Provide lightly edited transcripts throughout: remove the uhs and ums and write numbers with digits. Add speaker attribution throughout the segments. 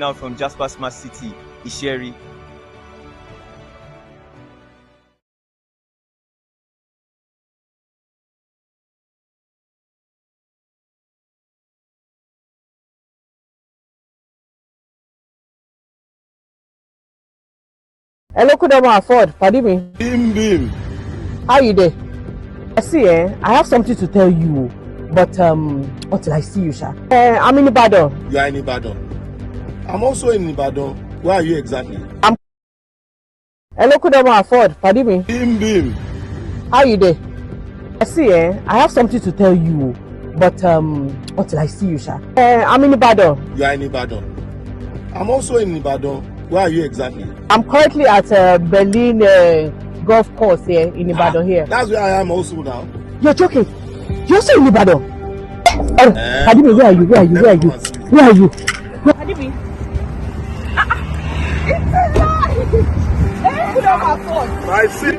Speaker 1: Out from Jasper Smart City, Isheri.
Speaker 2: Hello, could I afford? Pardon me.
Speaker 3: Bim.
Speaker 2: How you there? I see, I have something to tell you, but until I see you, sha. I'm in Ibadan.
Speaker 3: You are in Ibadan. I'm also in Ibadan. Where are you exactly?
Speaker 2: Hello, could I afford? Pardon me.
Speaker 3: Bim.
Speaker 2: How you there? I see, I have something to tell you, but until I see you, sha. I'm in Ibadan.
Speaker 3: You are in Ibadan. I'm also in Ibadan. Where are you exactly?
Speaker 2: I'm currently at Berlin golf course here in Ibadan here.
Speaker 3: That's where I am also now.
Speaker 2: You're joking? You're still in Ibadan? Pardon me, where are you? Where are you? Where are you? Where are you? Pardon me. It's a lie!
Speaker 3: I see.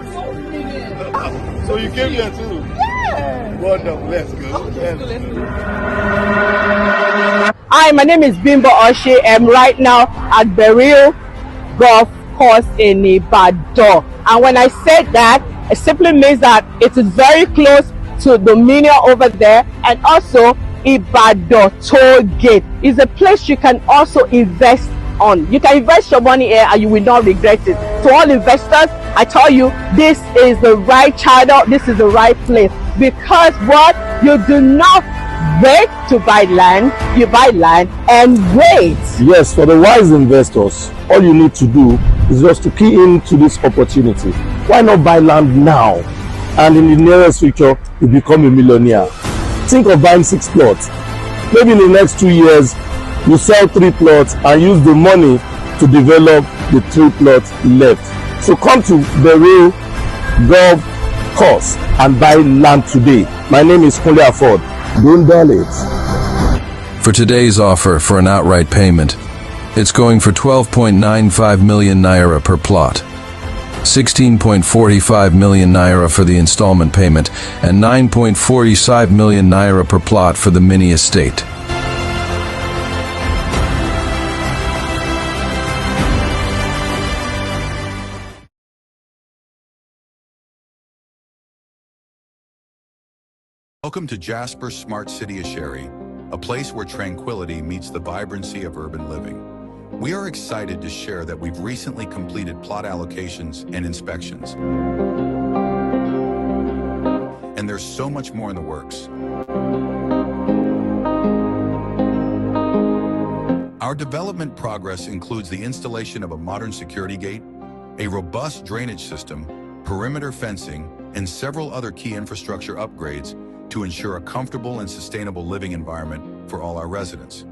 Speaker 3: So you came here too?
Speaker 2: Yeah!
Speaker 3: Wonderful. Let's go.
Speaker 2: Let's go. Hi, my name is Bimbo Oshe. I'm right now at Berlin golf course in Ibadan. And when I said that, it simply means that it is very close to Dominion over there, and also Ibadan toll gate is a place you can also invest on. You can invest your money here and you will not regret it. To all investors, I tell you, this is the right channel, this is the right place, because what you do not wait to buy land, you buy land and wait.
Speaker 4: Yes, for the wise investors, all you need to do is just to key into this opportunity. Why not buy land now? And in the nearest future, you become a millionaire. Think of buying 6 plots. Maybe in the next 2 years, you sell 3 plots and use the money to develop the 3 plots left. So come to the real golf course and buy land today. My name is Kunle Afford. Don't dull it.
Speaker 5: For today's offer for an outright payment, it's going for 12.95 million naira per plot, 16.45 million naira for the installment payment, and 9.45 million naira per plot for the mini estate.
Speaker 6: Welcome to Jasper Smart City Isheri, a place where tranquility meets the vibrancy of urban living. We are excited to share that we've recently completed plot allocations and inspections. And there's so much more in the works. Our development progress includes the installation of a modern security gate, a robust drainage system, perimeter fencing, and several other key infrastructure upgrades to ensure a comfortable and sustainable living environment for all our residents.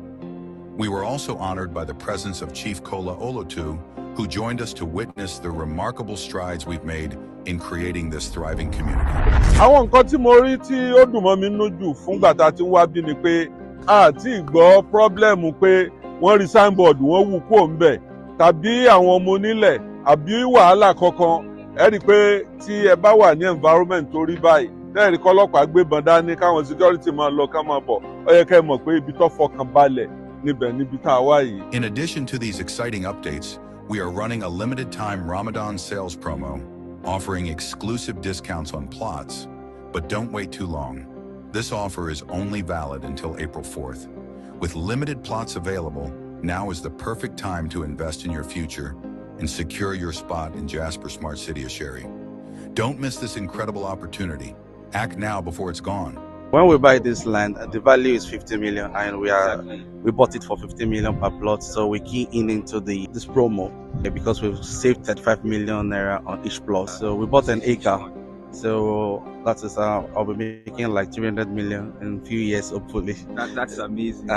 Speaker 6: We were also honored by the presence of Chief Kola Olotu, who joined us to witness the remarkable strides we've made in creating this thriving community.
Speaker 7: Àwọn nǹkan tí mo rí tí ó dùn mọ́ mi nínú jù fúngbà tá a ti ń wá bí ni pé a ti gbọ́ pírọ́blẹ́mù pé wọ́n rí signboard wọ́n wú kúrò ńbẹ̀ tàbí àwọn ọmọ onílẹ̀ àbí wàhálà kankan. Ẹ rí i pé tí ẹ bá wà ní environment tó rí báyìí, lẹ́yìn kọ́lọ́pàá gbébọn dání káwọn security máa lọ ká máa bọ̀, ó yẹ ká ẹ mọ̀ pé ibi tó fọkàn balẹ̀ níbi tá a wá yìí.
Speaker 6: In addition to these exciting updates, we are running a limited-time Ramadan sales promo, offering exclusive discounts on plots. But don't wait too long. This offer is only valid until April 4th. With limited plots available, now is the perfect time to invest in your future and secure your spot in Jasper Smart City Isheri. Don't miss this incredible opportunity. Act now before it's gone.
Speaker 8: When we buy this land, the value is 50 million, and we bought it for 50 million per plot. So we key in into this promo because we've saved 35 million naira on each plot. So we bought an acre. So that is I'll be making like 300 million in a few years, hopefully.
Speaker 1: That's amazing.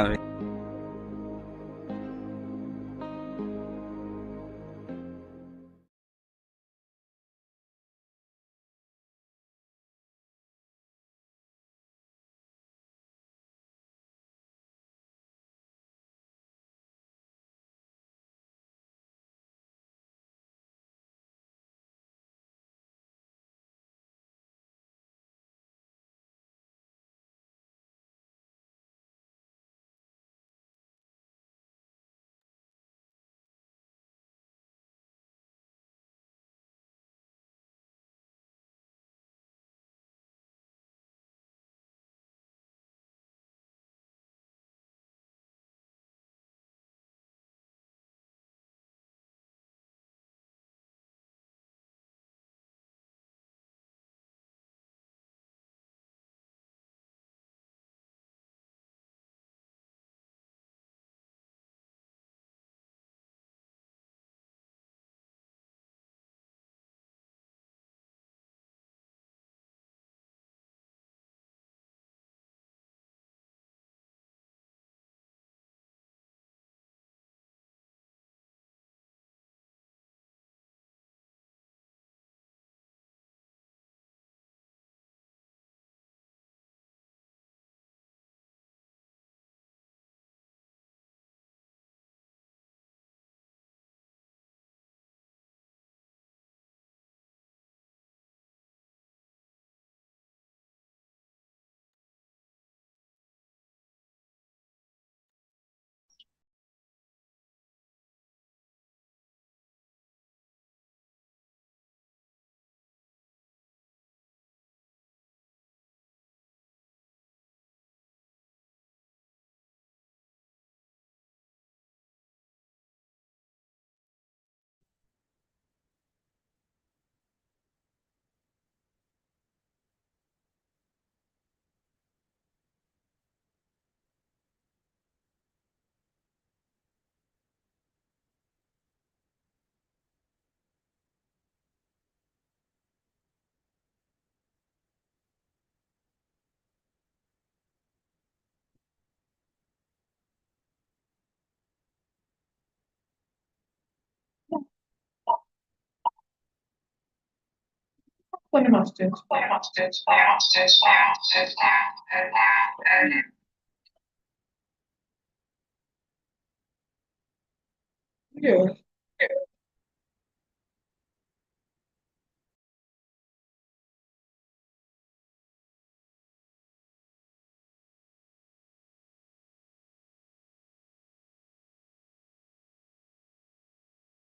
Speaker 2: Yeah.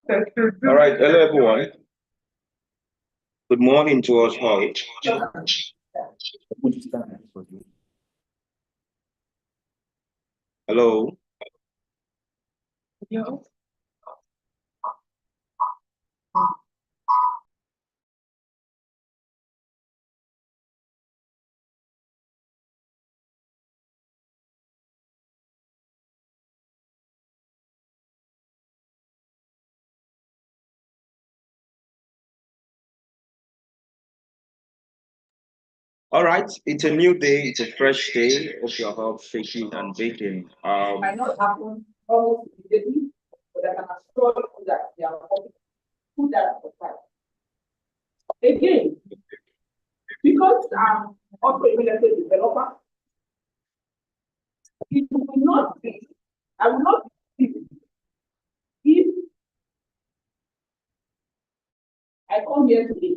Speaker 9: All right, hello everyone. Good morning to us all. Hello. All right, it's a new day, it's a fresh day. Hope you're all shaking and baking.
Speaker 2: Might not happen almost immediately, but I can assure you that they are put that aside. Again, because I'm also a real estate developer, it will not be, I will not be if I come here today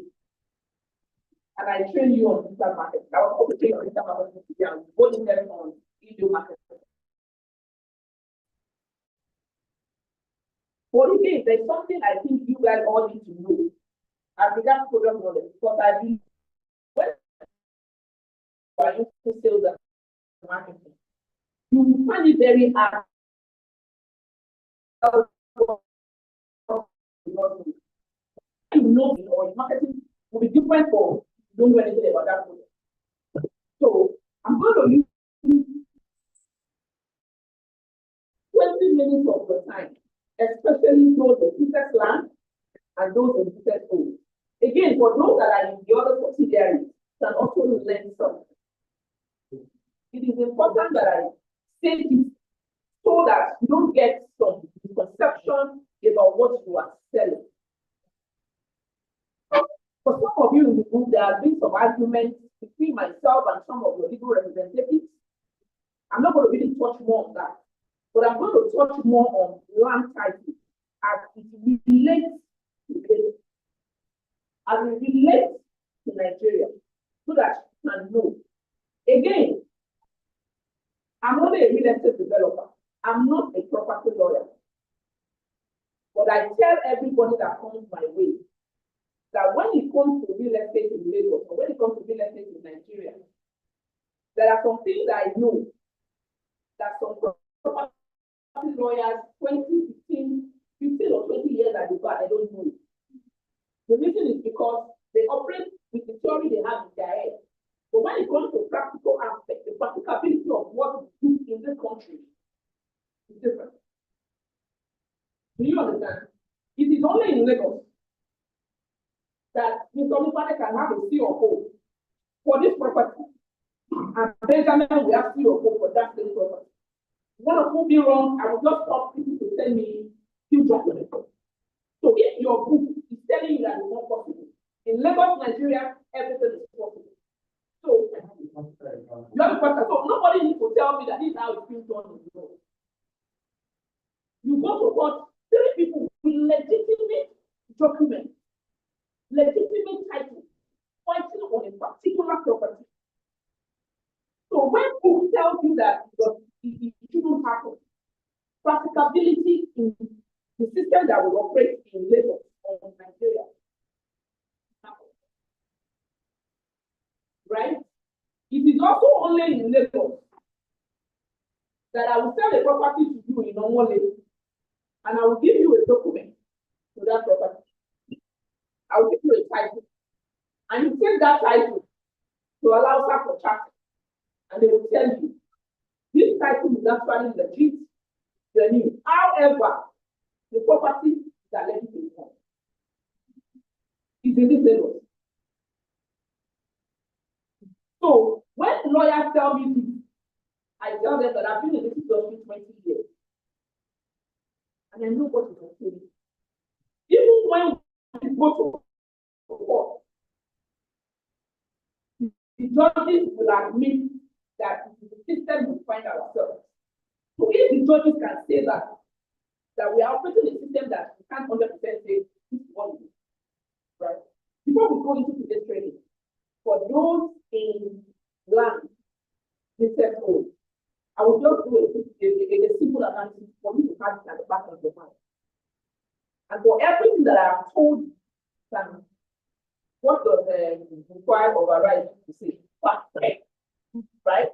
Speaker 2: and I train you on digital market. I was also trained on digital market and both them on video market. But again, there's something I think you guys all need to know as regards product knowledge, because I believe when you are into sales and marketing, you will find it very hard. You know, or marketing will be different for you don't know anything about that product. So I'm going to use 20 minutes of your time, especially those in business land and those in business owned. Again, for those that are in the other subsidiaries, can also learn something. It is important that I say this so that you don't get some misconception about what you are selling. For some of you in the group, there have been some arguments between myself and some of your legal representatives. I'm not going to really touch more on that, but I'm going to touch more on land title as it relates to Nigeria, so that you can know. Again, I'm only a real estate developer. I'm not a property lawyer. But I tell everybody that comes my way that when it comes to real estate in Lagos, or when it comes to real estate in Nigeria, there are some things that I know that some property lawyers 15 or 20 years ago, I don't know. The reason is because they operate with the theory they have in their head. But when it comes to practical aspects, the practicability of what we do in this country is different. Do you understand? It is only in Lagos that Mr. Olufade can have a COO for this property, and Benjamin will have COO for that same property. One of who be wrong, I will just stop people to send me few documents. So if your book is telling you that it's not possible, in Lagos, Nigeria, everything is possible. So, so nobody needs to tell me that this is how it's being done in the world. You go to court, 3 people with legitimate documents, legitimate title, fighting on a particular property. So when people tell you that it shouldn't happen, practicability in the system that will operate in Lagos or in Nigeria, right? It is also only in Lagos that I will sell a property to you in normal Lagos, and I will give you a document to that property. I will give you a title, and you take that title to allow staff for chatting, and they will tell you this title is actually legit, genuine. However, the property is alleged to be wrong. It's in this Lagos. So when lawyers tell me this, I tell them that I've been in this industry 20 years. And I know what is okay. Even when we go to court, the judges will admit that the system we find ourselves. So if the judges can say that we are operating a system that we can't 100% say this is what it is, right? Before we go into today's training, for those in land, this old, I will just do a simple analysis for you to have it at the back of your mind. And for everything that I have told you, what does require override to say? Perfect, right?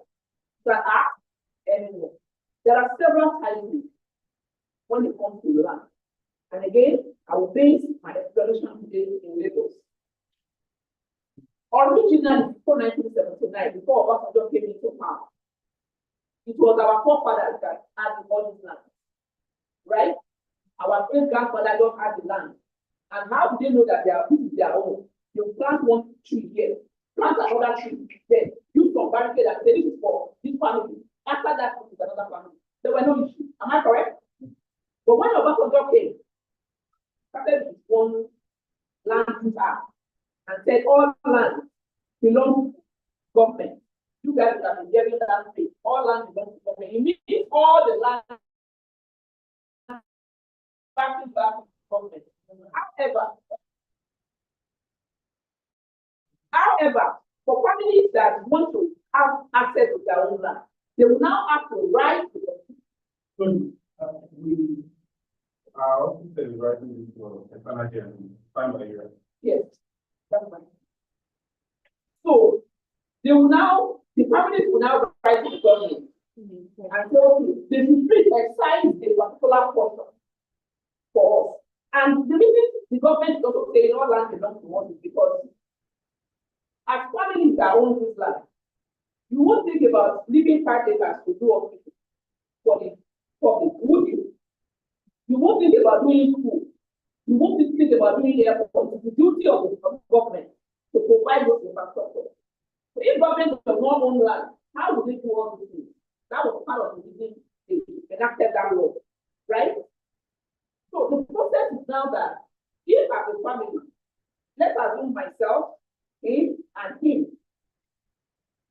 Speaker 2: That act anymore. There are several types when it comes to land. And again, I will base my explanation today in Lagos. Originally, before 1979, before Obasanjo came into power, it was our forefathers that had all this land, right? Our great grandfather just had the land. And how do they know that this is their own? You plant one tree here, plant another tree, then use some barricade and say this is for this family. After that, this is another family. There were no issues. Am I correct? But when Obasanjo came, started with one land use act and said all land belongs to government. You guys have been giving that space. All land belongs to government. You mean all the land back to government. However, for families that want to have access to their own land, they will now have to write to the
Speaker 7: We are also writing for technology and time by year.
Speaker 2: Yes, that's right. So they will now, the families will now write to the government and say, okay, they should please excise a particular portion for us. And the reason the government is also saying all land belongs to us is because as families that own this land, you won't think about leaving 5 acres to do all for the public, would you? You won't think about doing school. You won't think about doing airport. It's the duty of the government to provide those infrastructure. So if government does not own land, how would they do all these things? That was part of the reason they enacted that law, right? So the process is now that if as a family, let's assume myself, him, and him,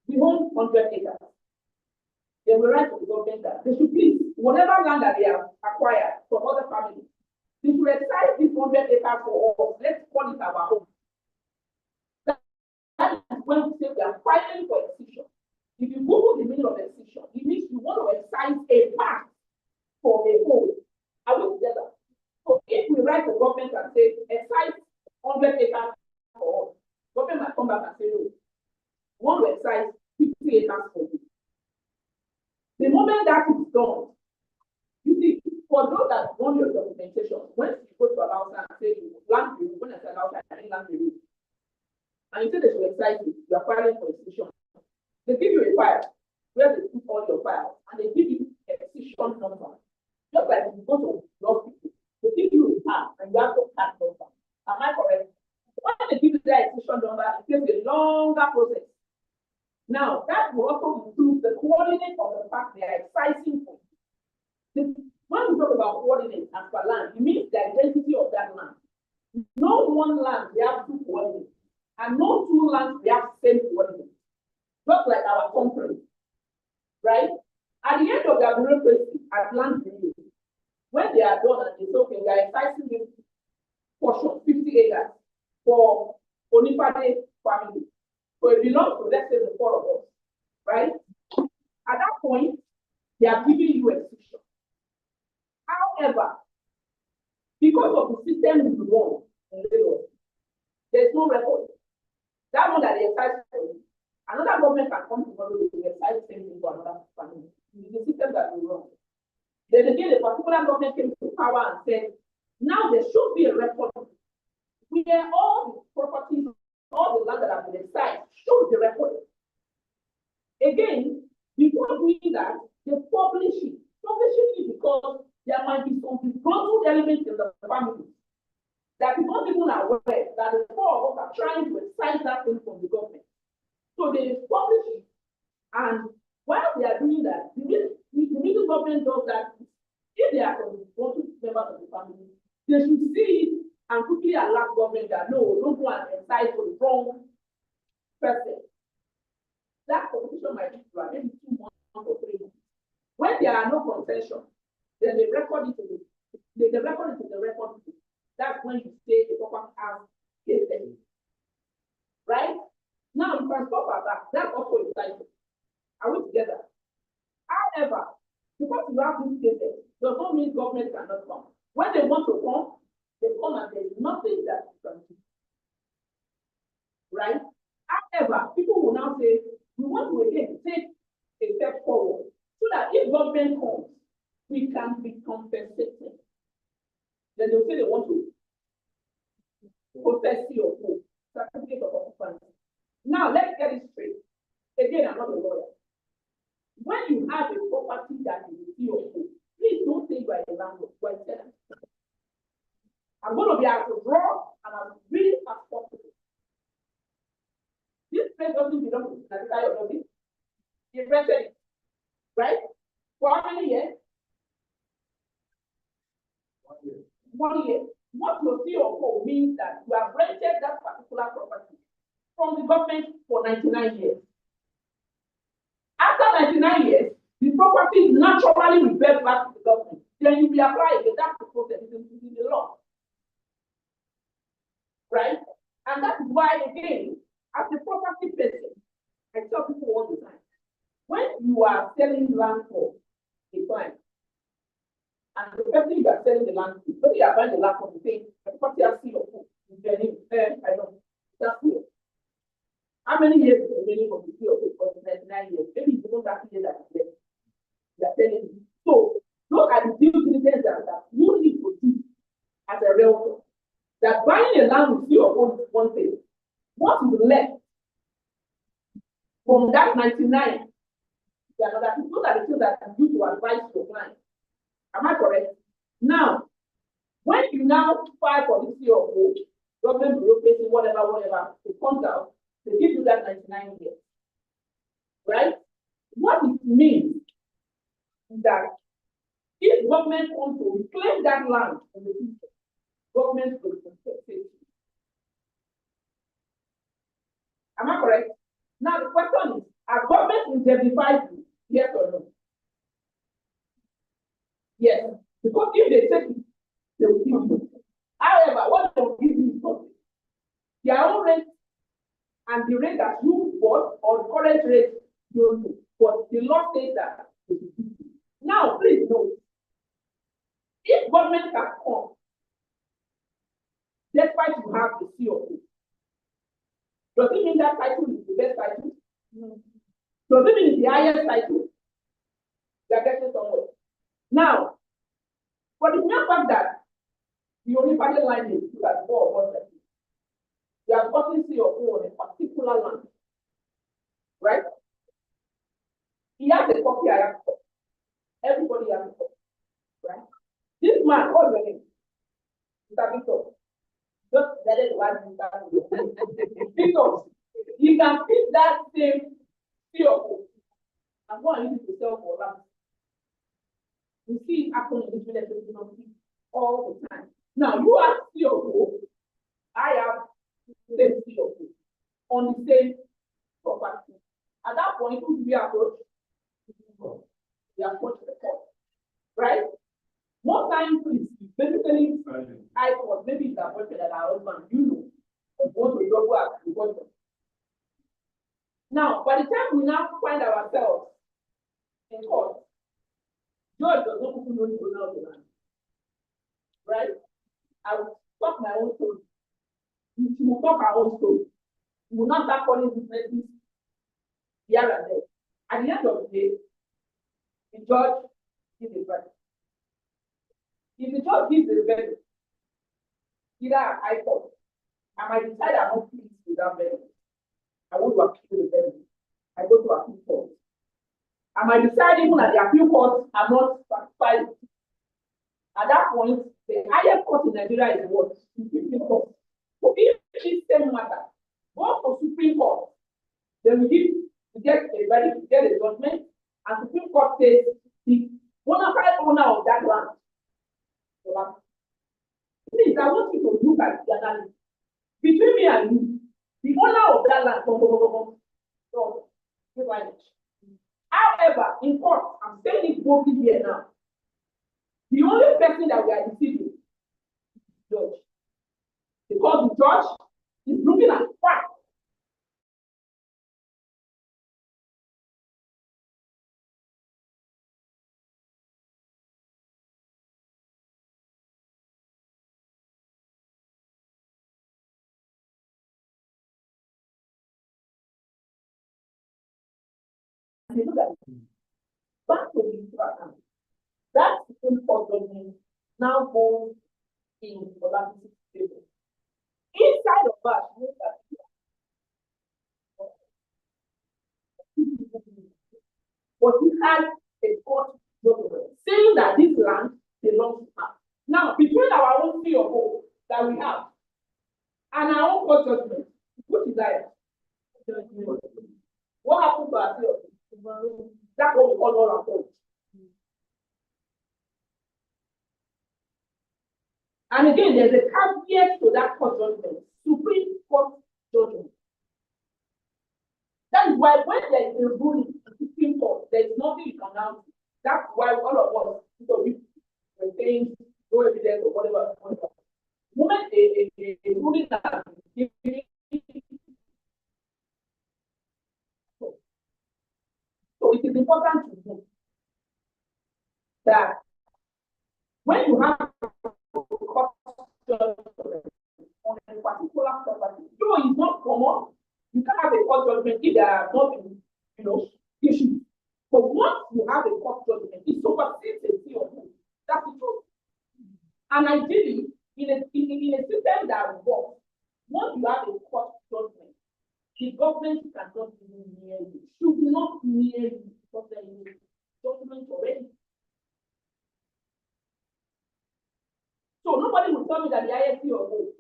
Speaker 2: we own 100 acres. They will write to the government that they should please, whatever land that they have acquired from other families, they should excise this 100 acres for us. Let's call it our own. That is when we say we are fighting for excision. If you Google the meaning of excision, it means you want to excise a part for a whole. Are we together? So if we write to government and say excise 100 acres for us, government might come back and say no. We want to excise 50 acres for you. The moment that is done, you see, for those that want your documentation, when you go to allow and say land review, when I say allow I mean land review, and you say they should excise it, you are filing for excision. They give you a file where they put all your files and they give you a excision number. Just like if you go to law people, they give you a card and you have to card number. Am I correct? When they give you that excision number, it takes a longer process. Now, that will also include the coordinate of the fact they are excising for. When we talk about coordinates as per land, it means the identity of that land. No one land, we have two coordinates. And no two lands, we have the same coordinates. Just like our country, right? At the end of their bureaucracy at land review, when they are done and it's okay, we are excising this portion, 50 acres, for Onipade family. So it belongs to, let's say, the 4 of us, right? At that point, they are giving you a decision. However, because of the system we run in Lagos, there's no record. That one that they excise for you, another government can come tomorrow to excise the same thing for another family. It's the system that we run. Then again, a particular government came to power and said, now there should be a record where all the properties, all the land that have been excised should be recorded. Again, before doing that, they publish it. Publishing it because there might be some disgruntled elements in the family that is not even aware that the 4 of us are trying to excise that thing from the government. So they publish it. And while they are doing that, the middle government does that. If they are some disgruntled members of the family, they should see it and quickly alert government that no, don't go and excise for the wrong person. that competition might be maybe 2 months or 3 months. When there are no concessions, then they record it to the record it to the record. That's when you say the proper has cases. Right? Now you can stop at that. That's also a cycle. Are we together? However, because you have these cases, does not mean government cannot come. When they want to come, they come and there is nothing that you can do. Right? However, people will now say, we want to again take a step forward so that if government comes, we can be compensated. Then they'll say they want to process CO2, certificate of occupancy. Now let's get it straight. Again, I'm not a lawyer. When you have a property that is CO2, please don't say you are a landlord, you are a tenant. I'm going to be able to draw and I'm really as possible. This place doesn't belong to the Secretary of Government. You rented it, right? For how many years? 1 year. What your CO4 means that you have rented that particular property from the government for 99 years. After 99 years, the property naturally reverts back to the government. Then you will apply again. That's the process. It's in the law. Right? And that is why, again, as a property person, I tell people all the time, when you are selling land for a client, and the person you are selling the land to, maybe you are buying the land for the same, the property has CO2, I know, that's it. How many years is the remaining of the CO2 for the 99 years? Maybe it's not that year that you are selling it. So, look at the due diligence that you need to do as a realtor. That buying a land with CO2 is one thing. What is left from that 99? The other thing, those are the things that you use to advise your client. Am I correct? Now, when you now file for the CO2, government bureaucracy, whatever, it comes out, they give you that 99 years. Right? What it means is that if government wants to reclaim that land in the future, government will compensate you. Am I correct? Now the question is, are government indemnified you? Yes or no? Yes. Because if they take it, they will give you. However, what they will give you is nothing. Their own rate and the rate that you bought or the current rate you don't know. But the law says that it will give you. Now, please note, if government can come, despite you have the CO2, does it mean that title is the best title? No. Does it mean it's the highest title? They are getting somewhere. Now, for the mere fact that the only party line is that 4 or 1 second, they have gotten CO2 on a particular land, right? He has a copy, I have a copy. Everybody has a copy, right? This man, what's your name? Mr. Victor. Just let it one because you can pick that same CO2 and go and use it to sell for land. You see it happen in this village all the time. Now you have CO2, I have the same CO2 on the same property. At that point, who do we approach? We approach the court, right? Most times it's basically I thought maybe it's appointed that our husband, you know, want to go back to God. Now, by the time we now find ourselves in court, judge does not even know the owner of the land. Right? I will talk my own story. She will talk her own story. We will not start calling witnesses here and there. At the end of the day, the judge gives a verdict. If the judge gives a verdict, either I court, I might decide I'm not pleased with that verdict. I want to appeal the verdict. I go to appeal court. I might decide even that the appeal courts are not satisfied. At that point, the highest court in Nigeria is what? Supreme Court. So if this same matter goes to Supreme Court, then we get a verdict, we get a judgment, and Supreme Court says the bona fide owner of that land. Please, I want you to look at the analysis. Between me and you, the owner of that land, However, in court, I'm saying it boldly here now. The only person that we are deceiving is the judge. Because the judge is looking at fact. Look at it. Back to the program. That Supreme Court judgment now goes in collaborative favor. Inside of that, look at but he had a court judgment saying that this land belongs to us. Now, between our own fee of hope that we have and our own court judgment, which is that? What happened to our fee of hope? That's what we call all our hope. And again, there's a caveat to that court judgment, Supreme Court judgment. That is why when there is a ruling in the Supreme Court, there is nothing you can now do. That's why all of us, so we were saying no evidence or whatever. The moment a ruling has been given, so it is important to know that when you have court judgment on a particular property, though it's not common, you can have a court judgment if there are not, issues. But once you have a court judgment, it supersedes a fee of hope. That's the truth. And ideally, in a system that works, once you have a court judgment, the government cannot be near you, should not near you because there is a judgment already. So nobody will tell me that the highest fee of hope,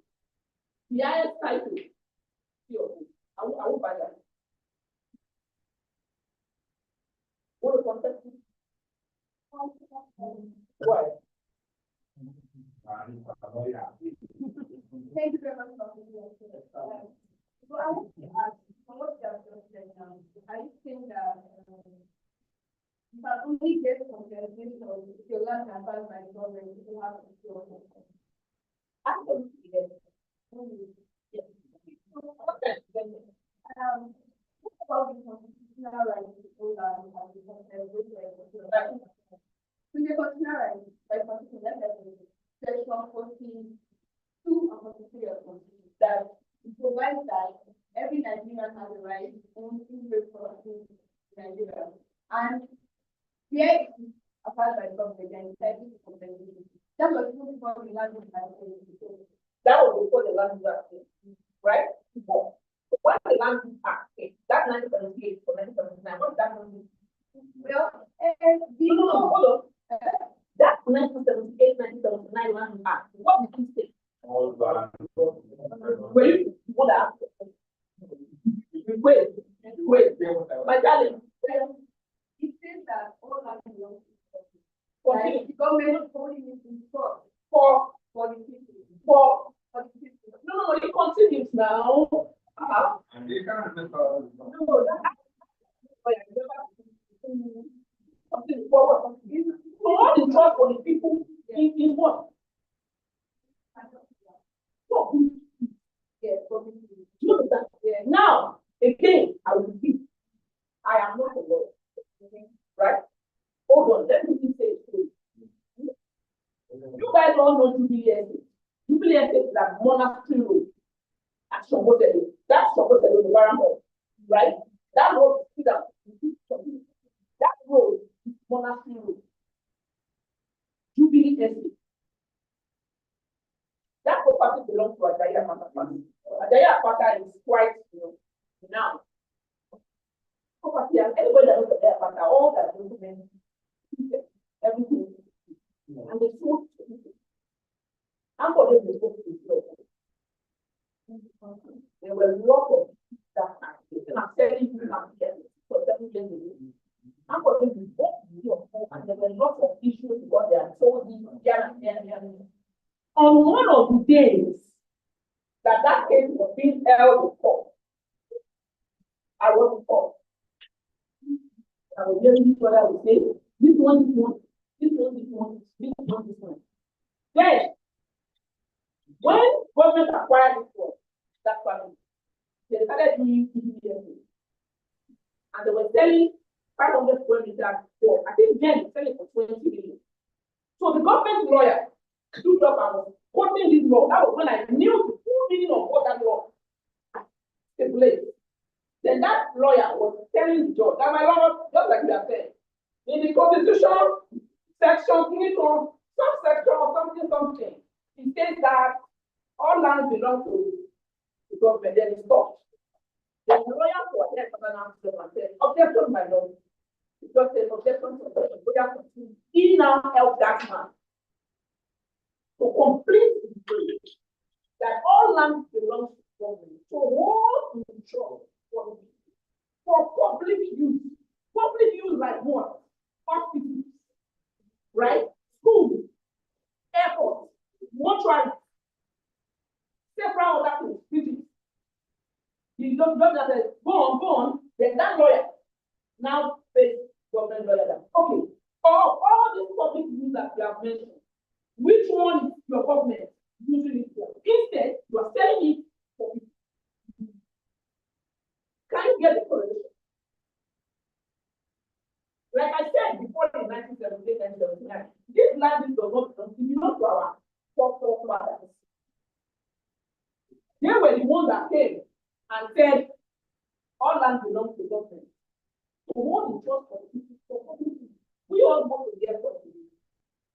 Speaker 2: the highest title fee of hope. I won't buy that. What a concept. Why?
Speaker 10: Thank you very much for the so I want to ask, from what you have just said now, I think that you can only get compensation if your land is advised by the government, you have to do it.
Speaker 2: Absolutely, yes. Yes. Okay.
Speaker 10: What about the constitutional right to own land and the constitutional right? So the constitutional right, by particular section 42 and 43 of the Constitution, that it provides that every Nigerian has a right to own real property in Nigeria. And here it is apart by the government and entitled to compensation. That was even before the land was
Speaker 2: that was before the land was acted, right? Before. When the land was acted, that 1978 or 1979, what did that mean?
Speaker 10: Well,
Speaker 2: hold on. That 1978, 1979 land was acted. What did you say? Wait, what happened? Wait, my darling.
Speaker 10: It says that all land belongs to
Speaker 2: the
Speaker 10: government only needs to
Speaker 2: for
Speaker 10: the people.
Speaker 2: For
Speaker 10: the people.
Speaker 2: no, it continues now. Something forward. So all the trust for the people in what? Now, again, I will repeat. I am not a lawyer. Right? Hold on, let me say it to you. You guys all know Jubilee Estate. Jubilee Estate is like Monastery Road at Shogotelo. That's Shogotelo, the Baramon, right? That road is that road is Monastery Road. Jubilee Estate. That property belongs to Ajaya Apata. Ajaya Apata is quite, now. Property, and anybody that knows Ajaya Apata, all that documents, everything. And the truth, and for them, there were a lot of that time. I'm telling you, for 7 years ago. And for them, and there were lots of issues because they are told you, on one of the days that case was being held in court, I was in court.
Speaker 10: I was hearing what I would say. This one, this one, this one, this one, this one, this one. Then, when government acquired this one, that family, they started doing EBDM. And they were selling 500 square meters for, I think then selling for 20 million. So the government lawyer stood up and was quoting this law. That was when I knew the full meaning of what that law stipulates. Then that lawyer was telling the judge that my lord, just like you have said, in the Constitution, section 3 or subsection or something, it says that all land belongs to the government, then it stops. Then the lawyer for that said, objection, my lord. Because there's objection to the lawyer. He now helped that man to complete the deed that all land belongs to the government. So hold control for public use. Public use like what? Hospitals, right? Schools, airports, mortuaries, several other things. The judge that says, go on, then that lawyer now pays government lawyer that, okay, all these public use that you have mentioned, which one is your government using it for? Instead, you are selling it for people. Can you get the correlation? Like I said before in 1978 and 1979, this land does not belong to our forefathers. They were the ones that came and said, all land belongs to government. So what is just for the people? We all go to the airport.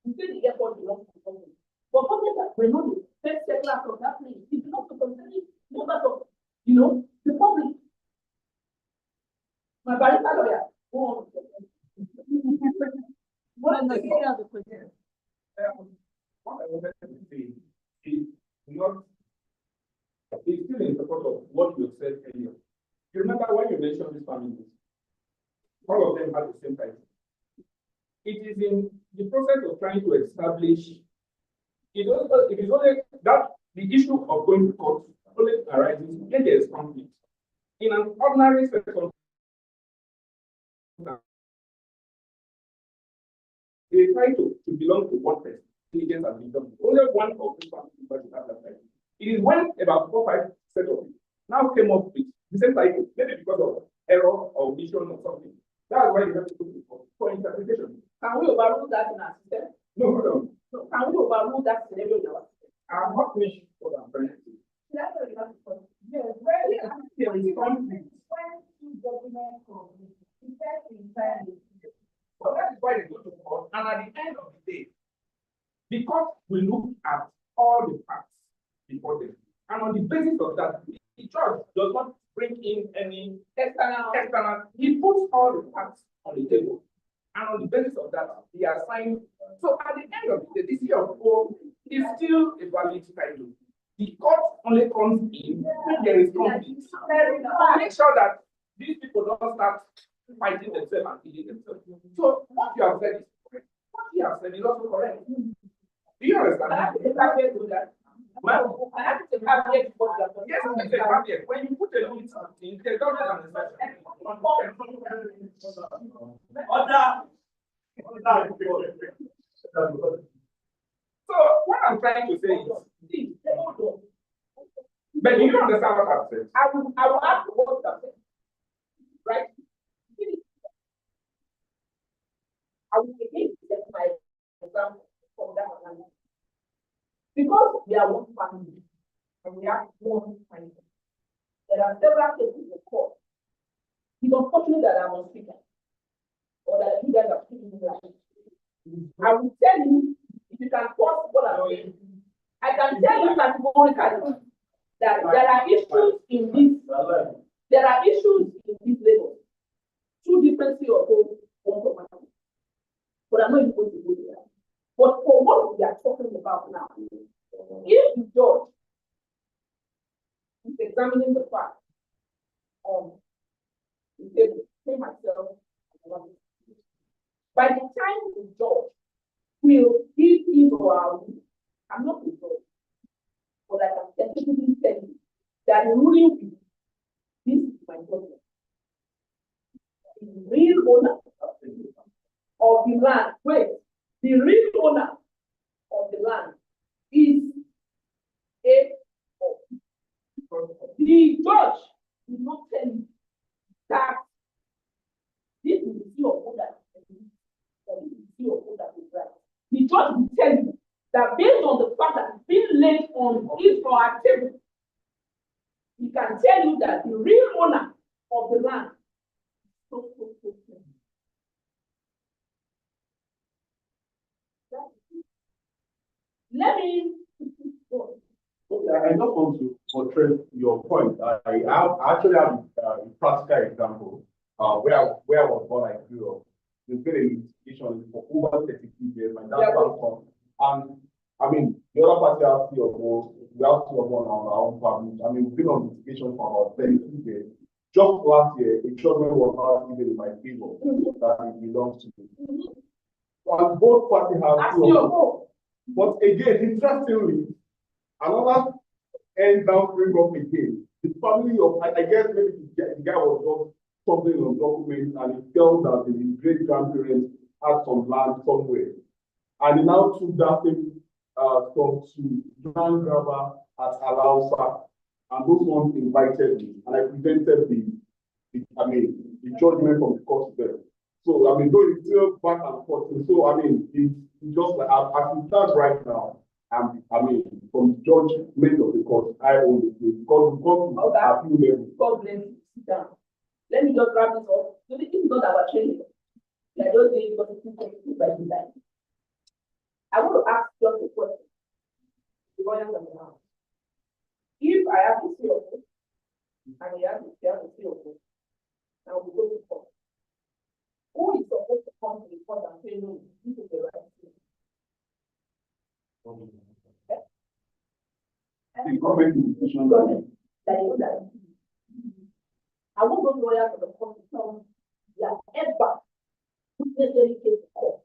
Speaker 10: We say the airport belongs to government. But government we're not the first settlers of that place. It belongs to concerning members of, the public. My barrister lawyer, go on. What is the question?
Speaker 11: What I wanted to say is not, it's still in support of what you said earlier. You remember when you mentioned these families, all of them have the same title. It is in the process of trying to establish, it is only that the issue of going to court only arises when there is conflict. In an ordinary circumstance, they try to belong to one person. Diligence has been done. Only one of these families have that title. It is when about 4 or 5 set of people now came up with the same title, maybe because of error or omission or something. That's why you have to put it for interpretation.
Speaker 10: Can we overrule that in our system?
Speaker 11: No, hold on.
Speaker 10: No, can we overrule that scenario in our system?
Speaker 11: I'm not finished what I'm trying to say.
Speaker 10: That's what you have to say.
Speaker 11: Yes, there is conflict. So that is why they go to court, and at the end of the day, the court will look at all the facts before them. And on the basis of that, the judge does not bring in any external. He puts all the facts on the table. And on the basis of that, he assigns. So at the end of the day, this year of court is still a valid title. The court only comes in when there is conflict. Make sure that these people don't start fighting themselves and killing themselves. So what you have said is correct. What you have said is also correct. Do you understand? I have to do that. I have to caveat what you have said. Yes, I say caveat. When you put a limit in, there's always an exception. So what I'm trying to say is this. But you don't understand what I've said.
Speaker 10: I will ask what you have said. Right? I will again get my example from that analysis. Because we are one family and we have one family, there are several cases in court. It's unfortunate that I'm on speaker or that you guys are speaking English. I will tell you, if you can pause what I'm saying, I can tell you categorically that there are issues in this, level. 2 different COOs, 1 command. But I'm not even going to go there. But for what we are talking about now, if the judge is examining the fact the table, say myself, by the time the judge will give his or her ruling, I'm not the judge, but I can tentatively tell you that the ruling will be, this is my judgment. The real owner of the land, wait, the real owner of the land is A or B. The judge will not tell you that this is the C of O that is or this is the C of O that is right. The judge will tell you that based on the fact that it's been laid on his or her table, he can tell you that the real owner of the land is so. Let me.
Speaker 11: Okay, I just want to portray your point. I actually have a practical example where I was born, I grew up. There's been a litigation for over 32 years. My dad passed on. And I mean, the other party has three or more. We have three or more on our own family. I mean, we've been on litigation for about 32 years. Just last year, a judgment was not given in my favor that it belongs to me. And both parties have three or more. But again, interestingly, another end down bring up again. The family of, I guess maybe the guy was just something on documents and he felt that the great grandparents had some land somewhere. And he now took that thing from to land grabber at Alausa. And those ones invited me. And I presented the judgment from the court there. So, I mean, though it's still back and forth. So, I mean, it's just like, as it stands right now, I mean, from the judgment of the court, I own the case. Because we got to a few levels.
Speaker 10: God bless you. Sit down. Let me just wrap this up. So, this is not our training. We are just doing what is by design. I want to ask just a question. The lawyers on the house. If I have to see of it, and he has to see of it, and we go to court, who is supposed to come to the court and say, no, this is the right thing?
Speaker 11: The government institution.
Speaker 10: I want those lawyers on the court to tell me that ever witnessed any case of court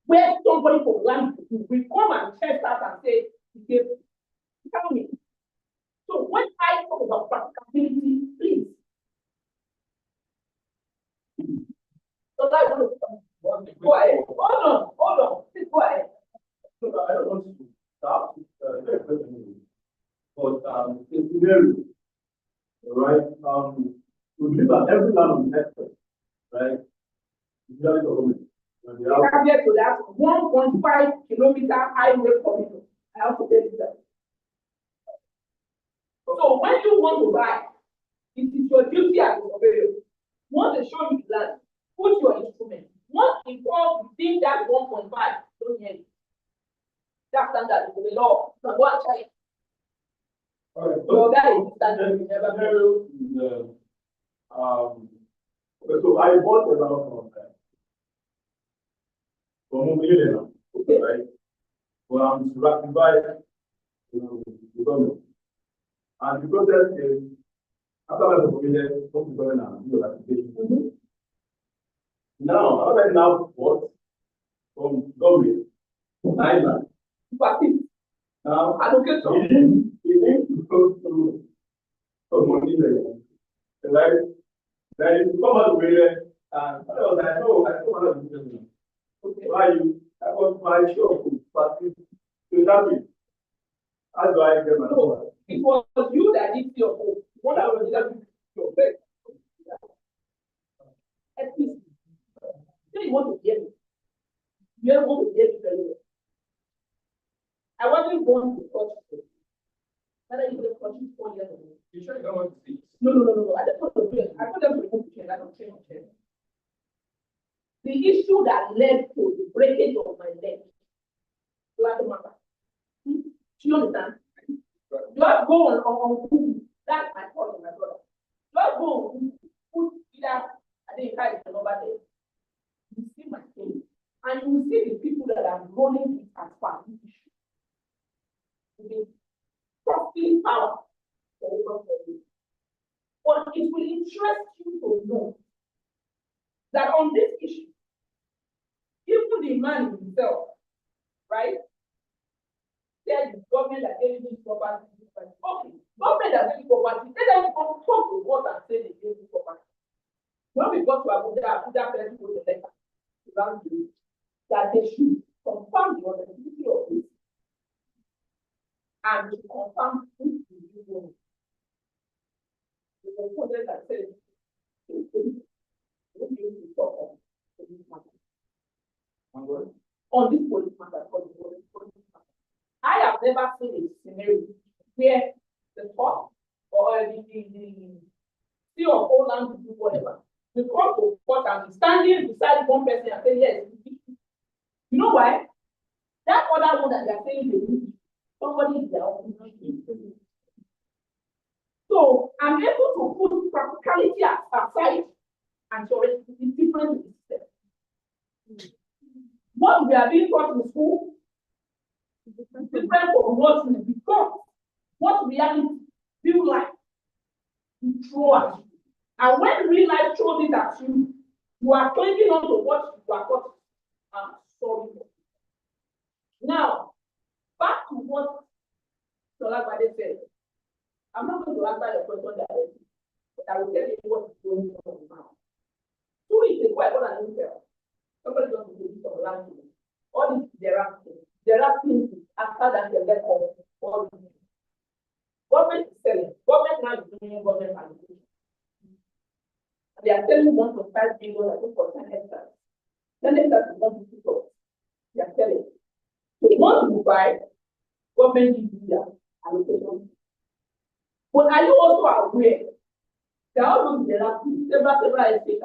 Speaker 10: where somebody from land will come and test us and say, tell me. So when I talk about practicability, please. So I want to go ahead. Hold on. Please go ahead.
Speaker 11: I don't want to stop. But in scenario, right? We believe that every land on the earth, right? Is usually government.
Speaker 10: Caveat to that 1.5 kilometer highway corridor. I have to tell you that. So when you want to buy, it is your duty as a surveyor. Once they show you the land, put your instrument. Once it falls within that 1.5, don't hear it. That's standard for the law. So go and try it.
Speaker 11: All right.
Speaker 10: So that is standard.
Speaker 11: So I bought a lot from that. From a millionaire, right? Well, I'm to buy the government. And the process is, after I have millionaire, come to government and do your application. Now, how do I now bought from government, island? Now, you need to go to money there, right? Then you come out of here, and I was like, no, I don't want to do this. Okay, why you? I want my shop to party to that way. How do I get my money?
Speaker 10: It was you that did your home. What I was doing your bed. At least, you want to hear me. You don't want to hear me very well. I wasn't born to touch you. That I even touch you 4 years ago.
Speaker 11: You sure you don't want to see?
Speaker 10: No. I just want to do it. I put them to remove the chair. I don't change the chair. The issue that led to the breakage of my leg, doesn't matter. Do you understand? Just go on Google. That's my cousin, my brother. Just go on Google. Put either, I think it's over there. You see my face. And you see the people that are running it as far as the issue. The trusting power over you. But it will interest you to know that on this issue, even the man himself, right? Said the government that gave this property. Okay, government that gave property, let them come to what and say they gave this property. When we got to Abuja person wrote the letter.
Speaker 11: land use, that they should confirm the authenticity of it and to confirm who is using it. The component that says, on this police matter, I have never seen a scenario where the top or the CEO of all land do whatever. The court will court and be standing beside one person and say, yes. You know why? That other one that they are saying they need, somebody is there. So I'm able to put practicality aside and theoretically it's different in the system. What we are being taught in school is different from what we become. What reality real life will throw at you. And when real life throws it at you, you are clinging on to what you are taught and sorry for. Now, back to what Saleschallenge said. I'm not going to answer your question directly, but I will tell you what is going on now. 2 weeks ago, I got an email. Somebody wants to do this on land. All this they're asking after that they let off all this. Government is selling. Government now is doing government manipulation. And they are selling 1.5 billion, I think, for 10 hectares. 10 hectares is not difficult. They are selling. So once you buy, government gives you their allocation. But are you also aware that all those there are several estates?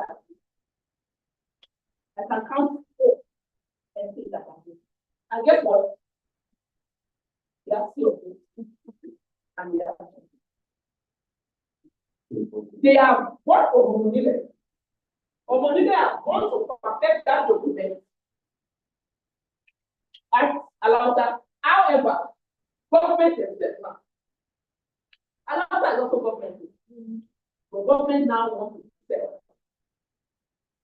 Speaker 11: I can count 4 estates that are there. And guess what? They are still and they have worked for Omonile. Omonile have gone to protect that document. I allow that. However, government is there now. Allow that is also government. The government now wants to sell.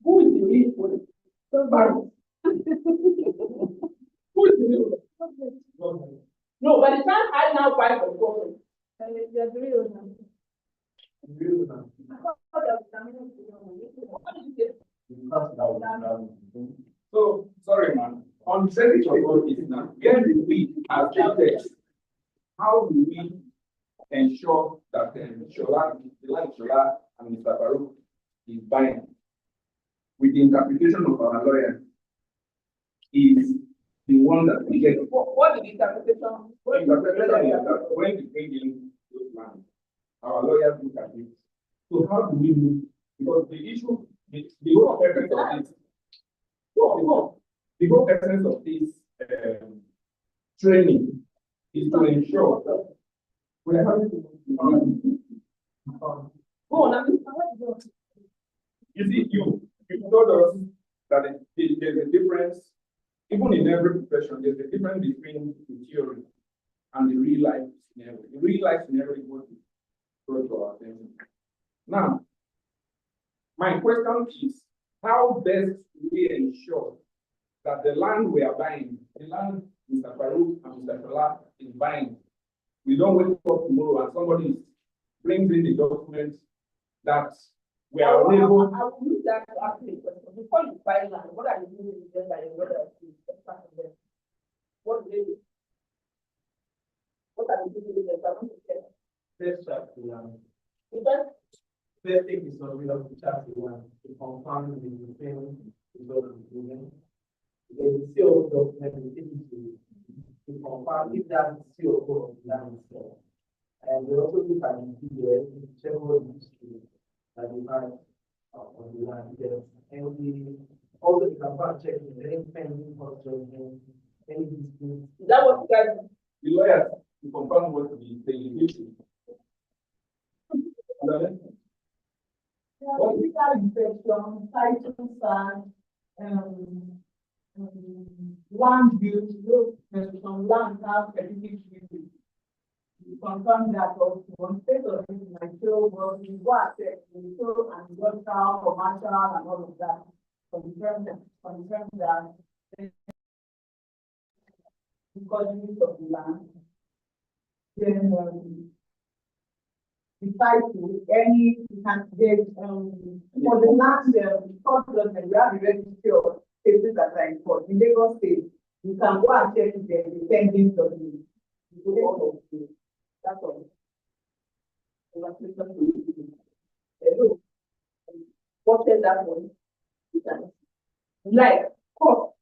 Speaker 11: Who is the real police? Who is the real police? No, by the time I now buy from government, you're the real one. So, sorry, man. On the subject of all this now, where do we have the how do we ensure that Shola, and Mr. Farouk is buying with the interpretation of our lawyer is the one that we get.
Speaker 10: What is the interpretation?
Speaker 11: What interpretation is that when we bring in those lands, our lawyers look at it. So how do we move? Because the issue, the whole essence of this, the whole essence of this training is to ensure that we are having to. You see, you told us that there's a difference, even in every profession, there's a difference between the theory and the real life scenario. The real life scenario is what is brought to our attention. Now, my question is, how best do we ensure that the land we are buying, the land Mr. Farouk and Mr. Shola is buying, we don't wake up tomorrow and somebody brings in the documents that we are unable.
Speaker 10: I will use that to ask you a question. Before you buy land, what are you doing with them that you know that you expect from them? What do they do? What are they doing with them?
Speaker 12: First chapter one.
Speaker 10: Because
Speaker 12: First thing is not real chapter one to confirm the same result of the event. Then the CO document is taken to confirm if that CO code of land is there. And they also look at the PDF to check what history that we have on the land there. And we also can fact check the any pending court judgment, any dispute.
Speaker 10: is that what you guys do?
Speaker 11: The lawyers to confirm what the issue.
Speaker 10: Political inspection, title sand, land use, those some land have specific uses. You confirm that of one state of it might show what you want, you show and industrial, commercial, and all of that. Confirm that because use of the land. Then decide to any you can get for the land court judgment, we have the register
Speaker 2: cases that are in court. In Lagos State, you can go and check if there is a pending document. You go out of the that's all. Hello. What is that one? You can like court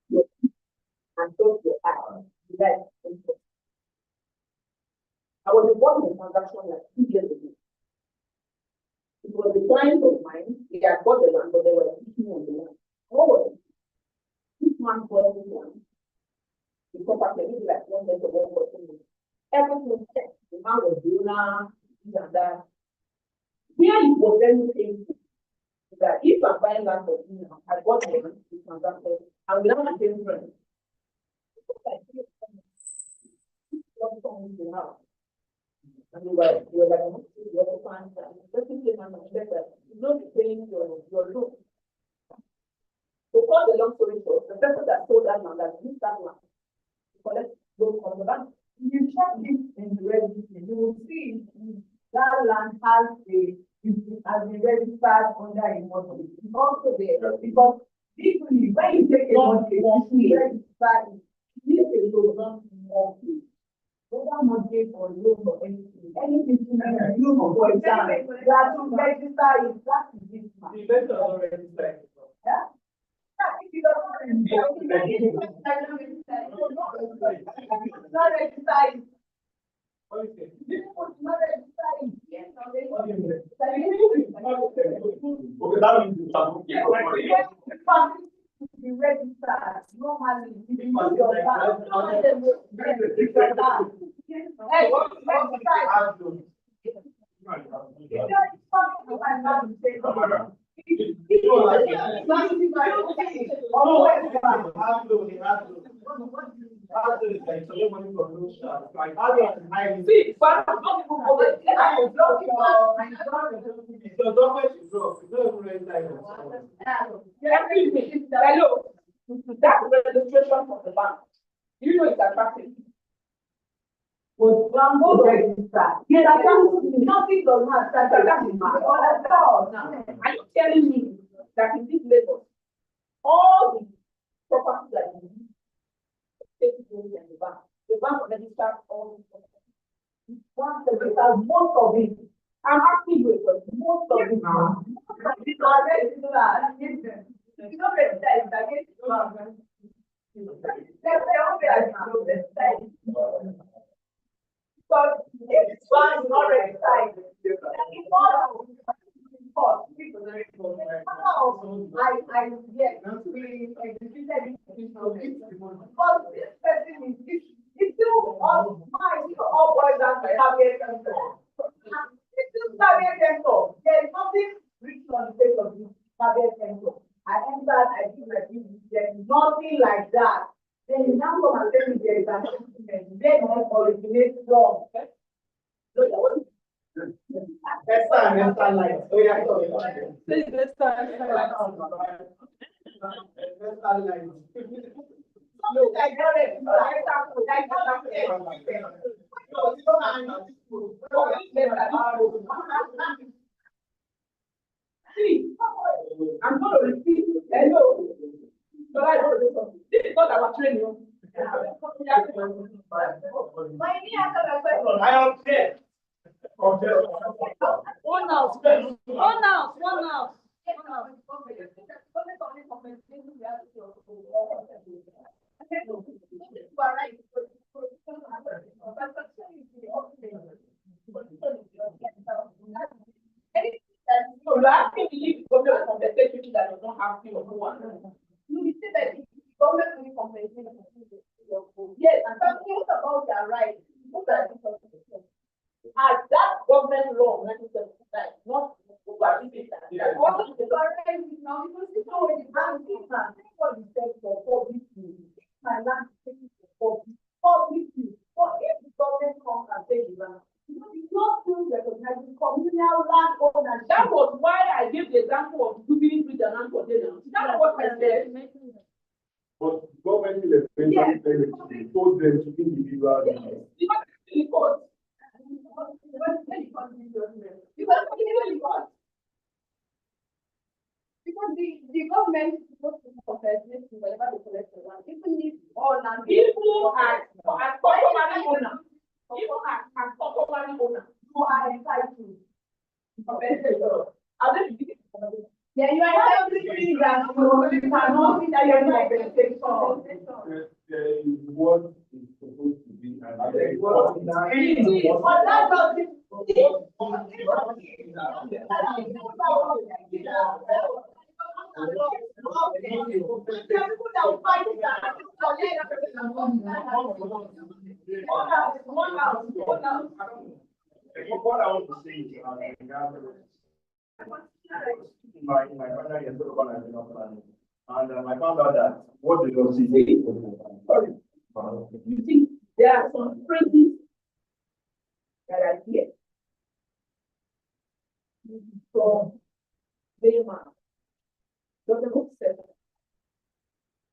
Speaker 2: your and close your eyes. Like I was involved in a transaction like 2 years ago. It was a client of mine. They had bought the land, but they were teaching on the land. What was it? This man bought this land. The property maybe like 1 year to 1 everything checked. The man was doing this and that. Where it was very painful that if I'm buying land for you now, I bought the land, the transaction, and we now have the same friend. And we were like, you understand that the person came and said that you know the paying your loan. So for the long story short, the person that sold that land that used that land to collect loan from the bank. You check this in the registry, you will see that land has been registered under a mortgage. It's also there because legally when you take a mortgage, you register it. If a loan mortgage. Whether mortgage or loan or anything you know, for example, you have to register it. That is this man. The investor will register it. Yeah? If you don't register it, not register it. What is it? You not register it. Yes, okay, that means be registered normally. Hey, hello. That's registration from the bank. You know it's attractive. But one more register. Yes, nothing does not start attracting. Are you telling me that in this level, all the properties that you use, the bank register all the properties. One register most of it. I'm asking you because most of it now. You don't register it against the government. Because if one is not registered, it's not I yes, we executed it. But this person is still all boys and caveat center. It's still caveat center. There is nothing written on the face of this caveat center. I entered, I feel like there's nothing like that. Then you now come and tell me there is an document. Then it originates wrong. Next time, like, oh yeah, next time, look, I got it. See, I'm going to repeat. Hello. But I don't know. This is not our training. My dear, I don't care. One out. So you actually believe the government will compensate people that do not have or no one. You say that the government will compensate people. Yes, and talking about their rights. As that government law, not overridden. All the government is now because it's already what is said for public use. My land is for public use. But if the government comes and says it's not still recognizing communal land ownership. That was why I gave the example of Jubilee Bridge and land container. That's what I said.
Speaker 3: But government will eventually told them to individual.
Speaker 10: Because the government whatever they collect for one, even if all land
Speaker 11: People are property owner. People are property owner.
Speaker 10: you are entitled to
Speaker 11: Compensation. Are they beginning?
Speaker 10: yeah, you are entitled to things that you cannot see that you are not compensation.
Speaker 3: There is what is supposed to be, and there is what is not.
Speaker 10: But that doesn't.
Speaker 3: What I want to say is, my father is so and I found out that what the law says. Sorry.
Speaker 10: You think there are some phrases that are here from Bayman, doesn't make sense.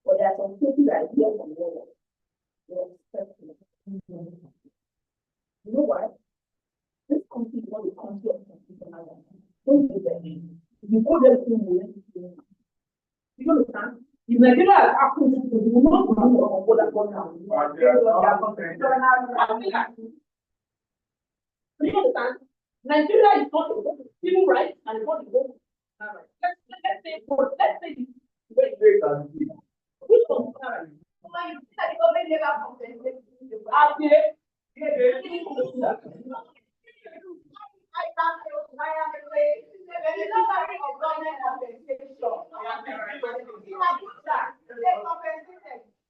Speaker 10: But there are some phrases that are here from Bayman. You know why? This country is not a country of constitutional. Don't do that. If you go there, you understand? If Nigeria has happened, you will not know what has gone down. You understand? Nigeria is not a civil rights and it's not a vote. Let's say wait. Which one? The government never compensated.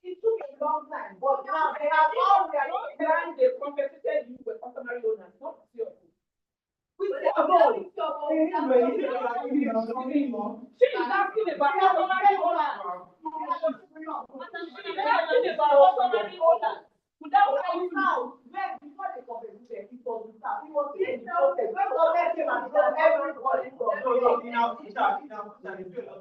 Speaker 10: It took a long time, but now they have all their plans. They compensated you with customary owners, not your. She is asking about customary owners. Without now, when before the competition, it was without. It was when government came and told everybody in Abuja. Nigeria.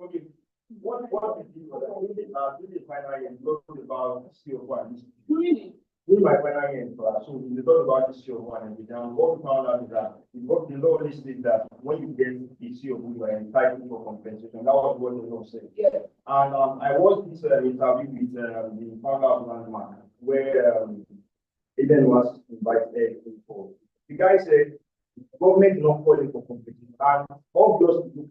Speaker 3: Okay. What is this final year? Talking about CO1. During my final year in class, so we talked about the CO1 and what we found out is that the law listed that when you get the CO1, you are entitled for compensation. That was what the law said.
Speaker 10: Yeah.
Speaker 3: And I watched this interview with the founder of Landmark, where Eden was invited for. The guy said, government is not calling for compensation. And obviously, you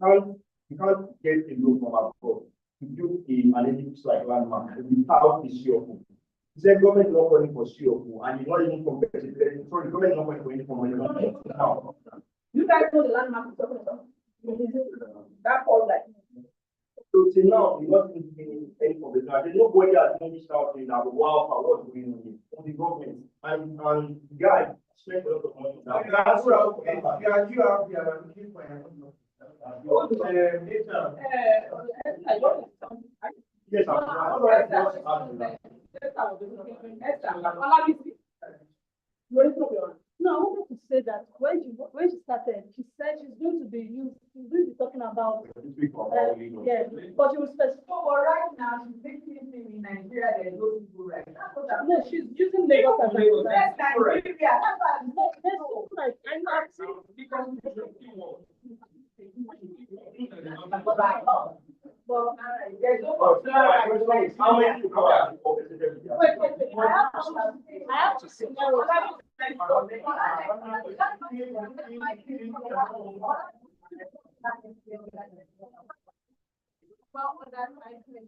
Speaker 3: can't get a loan from abroad to do an entity like Landmark without the CO2. He said government is not calling for CO2 and it's not even compensated. Sorry, government is not calling for any compensation. Now,
Speaker 10: you guys know the Landmark is talking about. That all that.
Speaker 3: So till now, we're not giving any compensation. There's nobody has been reached out saying that wow, what's going on here? On the government. And the guy spent a lot of money. That's what you are looking for.
Speaker 13: No, I wanted to say that when she started, she said she's going to be talking about yeah, but she was specific.
Speaker 10: But right now, she's thinking in Nigeria, there is no people right now.
Speaker 13: No, she's using Lagos as an example.
Speaker 3: How many people are compensated?
Speaker 13: I have to see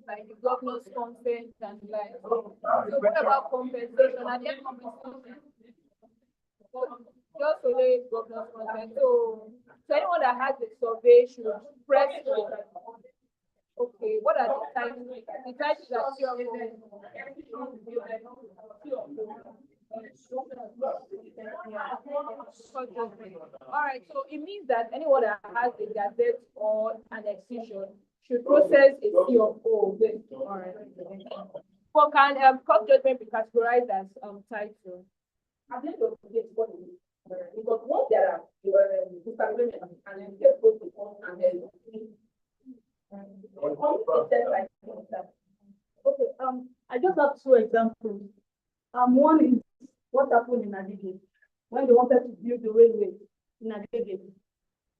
Speaker 10: like the governor's consent and like so what about compensation? Are there compensation? Just only governor's consent. So anyone that has a survey should press for. Okay, what are the titles? The titles are all right, so it means that anyone that has a gazette or an excision should process a C of O. All right. But can court judgment be categorized as title? At the end of the day, what is it?
Speaker 13: Because once there are disagreements and then get both the court and then okay, I just have two examples. One is what happened in Adigate when they wanted to build the railway in Adigate.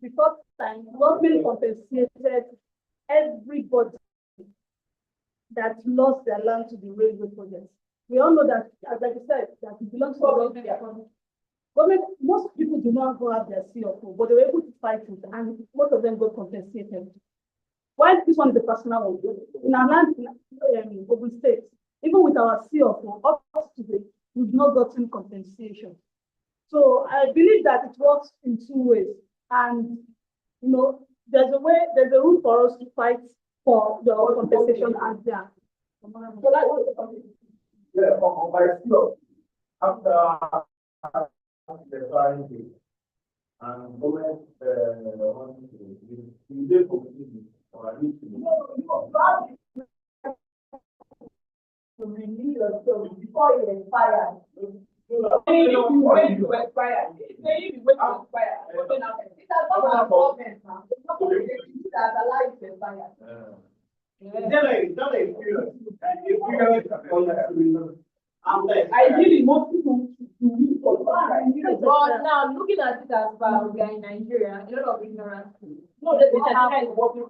Speaker 13: The first time, government compensated everybody that lost their land to the railway project. We all know that, as I said, that it belongs to government. Government, most people do not go have their CFO, but they were able to fight it, and most of them got compensated. While this one is a personal one, in our land in Ogun State, even with our CFO, up to today, we've not gotten compensation. So I believe that it works in two ways, and you know, there's a route for us to fight for the compensation and there. So that's
Speaker 3: yeah, but still, after the trying and government you did or at least
Speaker 13: to renew yourself before you expire. If you wait to expire, it has not been a problem now. It has allowed you to expire. Ideally, most people do. But now, looking at it as far we are in Nigeria, a lot of ignorance. No, they don't have working.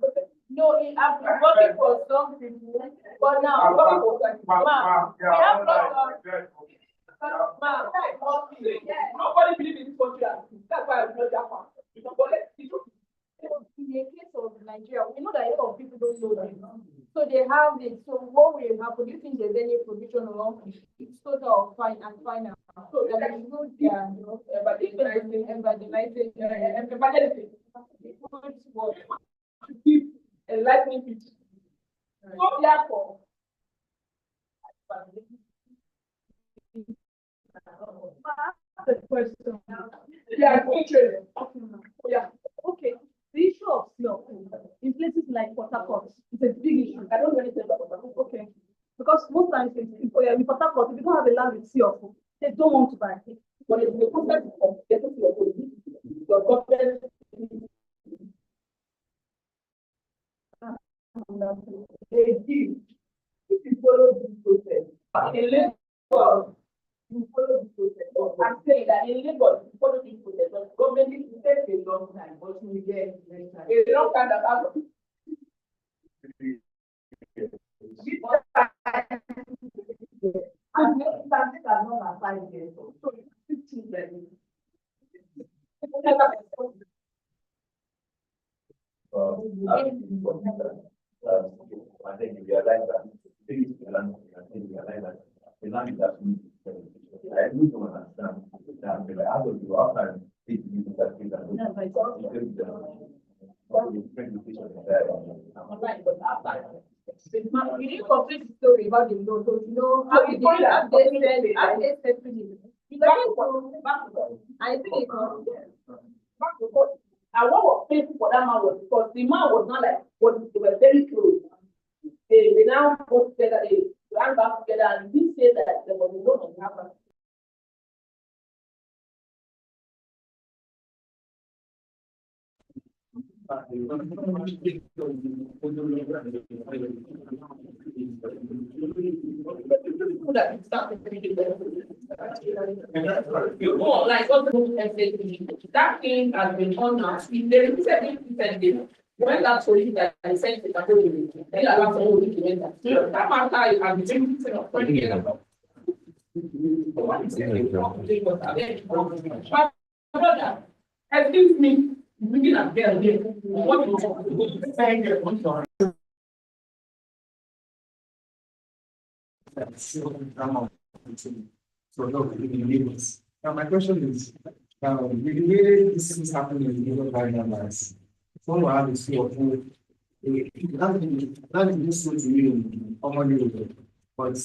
Speaker 13: No, I've been working for some people, but now we have nobody believes in this country. That's why I'm not that far. In the case of Nigeria, we know that a lot of people don't know that. So they have it. So what will happen? Do you think there's any provision along it's total fine and final? So there is no to keep enlightening people. So therefore, the question. Yeah, yeah. Okay. The issue of CO2 in places like Port Harcourt is a big issue. I don't know anything about that. Okay. Because most times in Port Harcourt, if you don't have a land with CO2, they don't want to buy it. But if the process of getting CO2, your government they do. If you follow this process, in Lagos, you follow this process. I'm saying that in Lagos, you follow this process. But government will take a long time, but you will get a long time that has
Speaker 3: I think you realize that the land is actually I do not understand that but I don't do outside you that
Speaker 13: we didn't complete the story about the law, so you know how you did that. They said to him, I think it was back to court. And what was painful for that man was because the man was not like they were very close. They now both together, they ran back together, and he said that there was a lot of happening. Like that thing has been on now. If there is anything when that solution that I sent it, then I have to implement that. That matter has been taken of 20 years ago. My brother, excuse me, looking at them here. What is
Speaker 14: now my question is, the way this is happening in the guidelines, when we have a CO2, that is so to you, common, but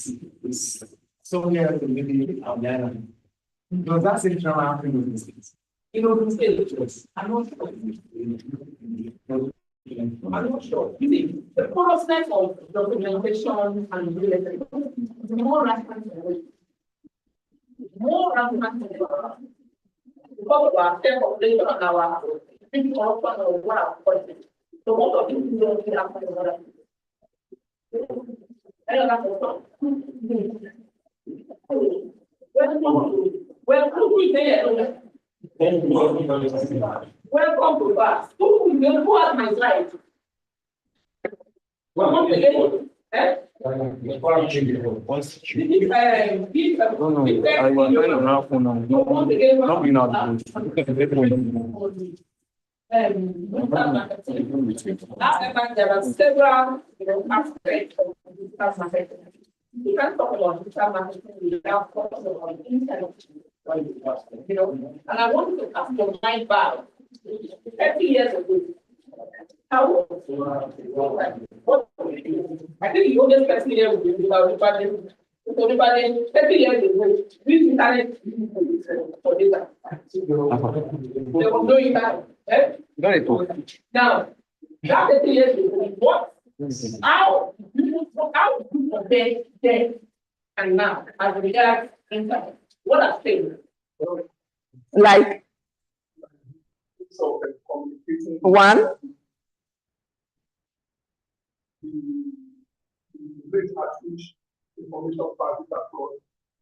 Speaker 14: it's somewhere maybe on the island. Does that same trauma happen in this case?
Speaker 13: You know, I'm not sure. I'm not sure. You see, the process of documentation and related more rampant. More rampant.
Speaker 12: because of our share population and our people also know what our policy. So most of these don't really have another. Welcome to us. Who has my slide? Once again, eh? However, there are several aspects of digital marketing. You can't talk about digital marketing without talking about the internet. And I want to ask your mind back 30 years ago. How I think the oldest person here will be everybody 30 years ago, this internet for data. There was no internet. Now, that 30 years ago, what? How you compare then and now as regards internet? What has changed?
Speaker 2: Like one.
Speaker 11: Rate at which information passes across,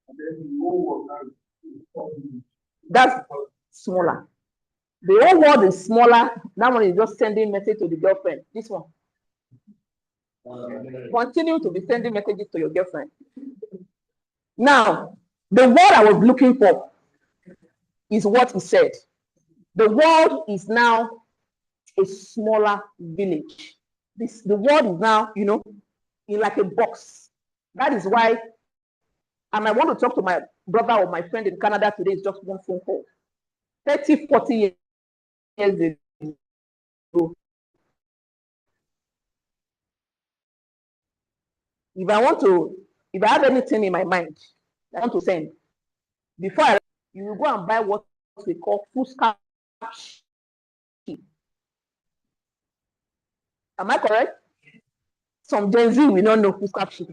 Speaker 11: and then the whole world now.
Speaker 2: That's smaller. The whole world is smaller. That one is just sending message to the girlfriend. This one. Continue to be sending messages to your girlfriend. Now, the word I was looking for is what he said. The world is now a smaller village. The world is now, in like a box. That is why, and I want to talk to my brother or my friend in Canada today. It's just one phone call. 30, 40 years ago, if I have anything in my mind I want to send, before you will go and buy what we call foolscap sheet. Am I correct? Some Gen Z will not know foolscap sheet.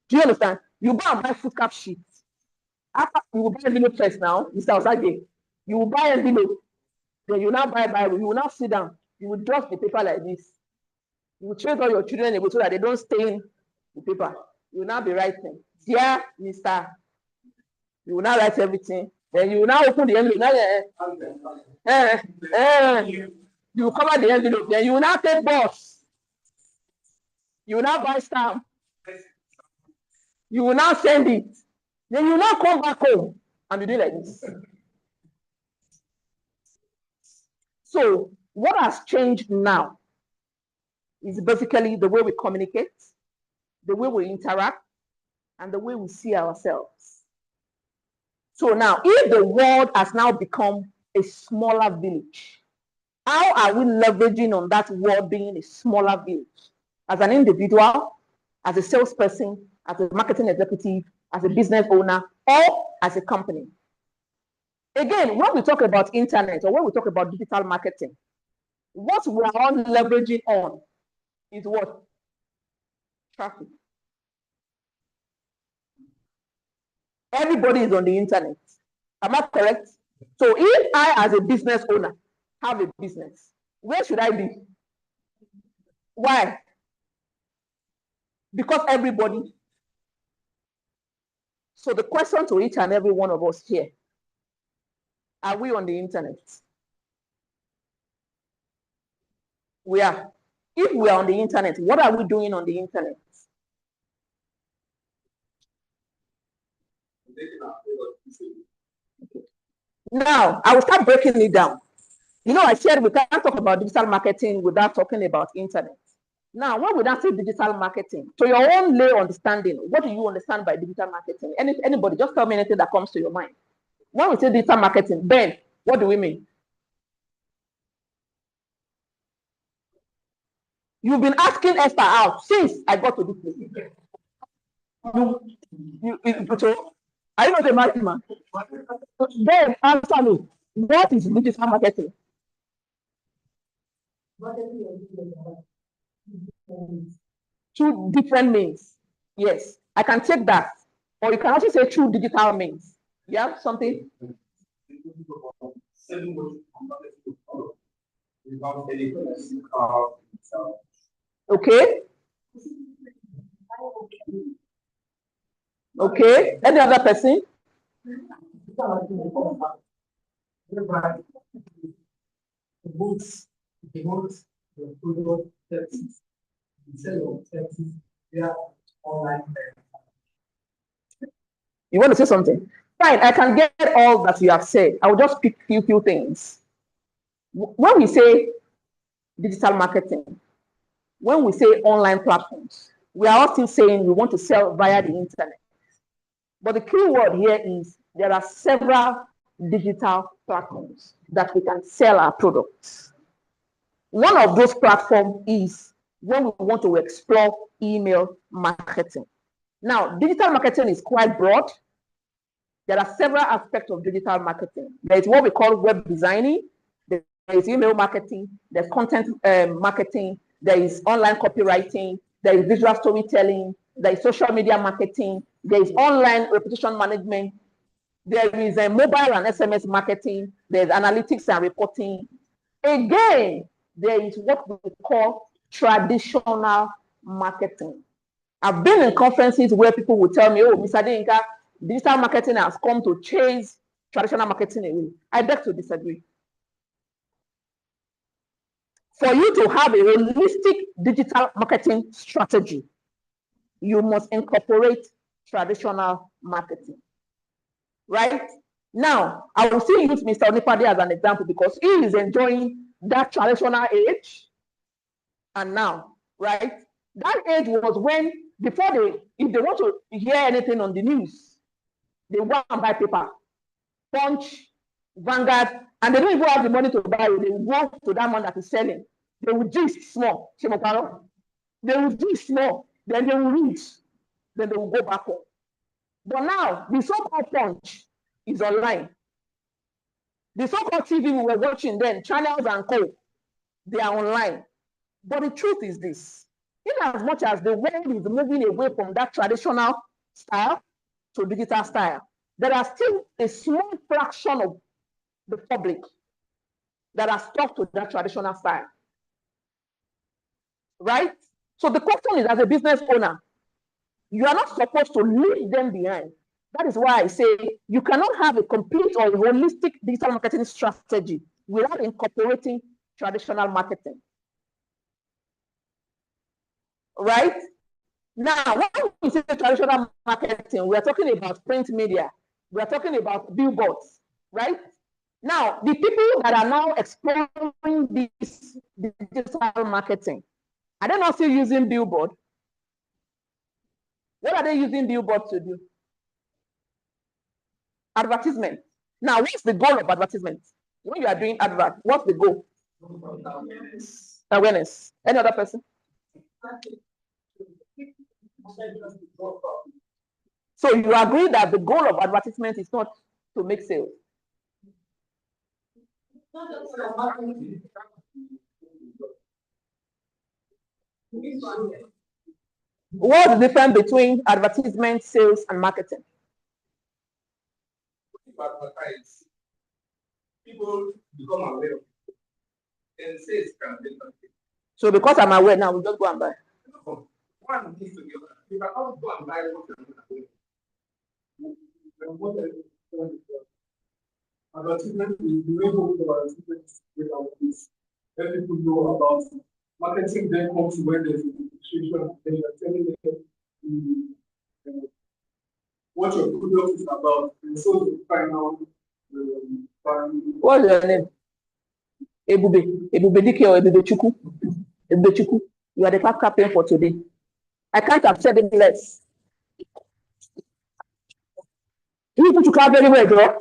Speaker 2: Do you understand? You go and buy foolscap sheet. After you will buy envelope first now, Mr. Osage. You will buy envelope. Then you will now buy Bible. You will now sit down. You will drop the paper like this. You will trace all your children so that they don't stain the paper. You will now be writing. Dear Mr. You will now write everything. Then you will now open the envelope. You will cover the envelope. Then you will now take box. You will now buy stamp. You will now send it. Then you will now come back home and you do like this. So what has changed now is basically the way we communicate, the way we interact, and the way we see ourselves. So now, if the world has now become a smaller village, how are we leveraging on that world being a smaller village? As an individual, as a salesperson, as a marketing executive, as a business owner, or as a company? Again, when we talk about internet or when we talk about digital marketing, what we are all leveraging on is what? Traffic. Everybody is on the internet. Am I correct? So if I, as a business owner, have a business, where should I be? Why? Because everybody. So the question to each and every one of us here, are we on the internet? We are. If we are on the internet, what are we doing on the internet? Now, I will start breaking it down. I said we can't talk about digital marketing without talking about internet. Now, when we now say digital marketing, to your own lay understanding, what do you understand by digital marketing? Anybody, just tell me anything that comes to your mind. When we say digital marketing, Ben, what do we mean? You've been asking Esther out since I got to this place. I know the market man. Ben, answer me. What is digital marketing? Two different means. Yes, I can take that. Or you can also say two digital means. You have something?
Speaker 14: selling what you converted to product without any itself.
Speaker 2: Okay. Okay. Any other person?
Speaker 14: The product services, sell your services via online.
Speaker 2: You want to say something? Fine, I can get all that you have said. I will just pick few things. When we say digital marketing, when we say online platforms, we are all still saying we want to sell via the internet. But the key word here is there are several digital platforms that we can sell our products. One of those platforms is when we want to explore email marketing. Now, digital marketing is quite broad. There are several aspects of digital marketing. There is what we call web designing, there is email marketing, there's content marketing, there is online copywriting, there is visual storytelling, there is social media marketing, there is online reputation management, there is a mobile and SMS marketing, there's analytics and reporting. Again, there is what we call traditional marketing. I've been in conferences where people will tell me, oh, Mr. Dinka, digital marketing has come to chase traditional marketing away. I beg to disagree. For you to have a holistic digital marketing strategy, you must incorporate traditional marketing. Right? Now, I will still use Mr. Onipade as an example because he is enjoying that traditional age. And now, right? That age was when, before if they want to hear anything on the news, they go and buy paper, Punch, Vanguard, and they don't even have the money to buy it. They will go to that man that is selling. They will gist small. They will gist small. Then they will read. Then they will go back home. But now, the so-called Punch is online. The so-called TV we were watching then, channels and co, they are online. But the truth is this, in as much as the world is moving away from that traditional style to digital style, there are still a small fraction of the public that are stuck to that traditional style. Right? So the question is, as a business owner, you are not supposed to leave them behind. That is why I say you cannot have a complete or holistic digital marketing strategy without incorporating traditional marketing. Right? Now, when we say traditional marketing, we are talking about print media. We are talking about billboards, right? Now, the people that are now exploring this digital marketing, are they not still using billboard? What are they using billboard to do? Advertisement. Now, what's the goal of advertisement? When you are doing advert, what's the goal? Awareness. Any other person? So you agree that the goal of advertisement is not to make sales? What's the difference between advertisement, sales, and marketing?
Speaker 14: People become aware of it. And sales can be something.
Speaker 2: So because I'm aware now, we just go and buy.
Speaker 14: No. One needs to give up. You can also go and buy what you're not aware of. Advertisement is the way to advertisement without this. Let people know about it. Marketing then comes when there's a situation, then you're telling them what your product is about, and so you find out.
Speaker 2: What's your name? Ebube Dike or Ebube Chukwu? Ebube Chukwu. You are the class captain for today. I can't have said it less. You need to clap very well, bro.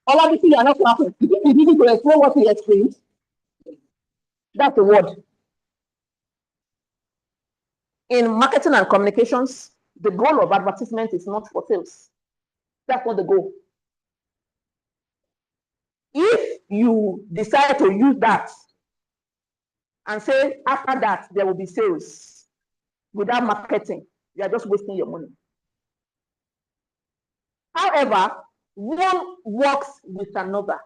Speaker 2: All of you are not clapping. You need to explain what he explained. That's the word. In marketing and communications, the goal of advertisement is not for sales. That's not the goal. If you decide to use that and say after that there will be sales without marketing, you are just wasting your money. However, one works with another.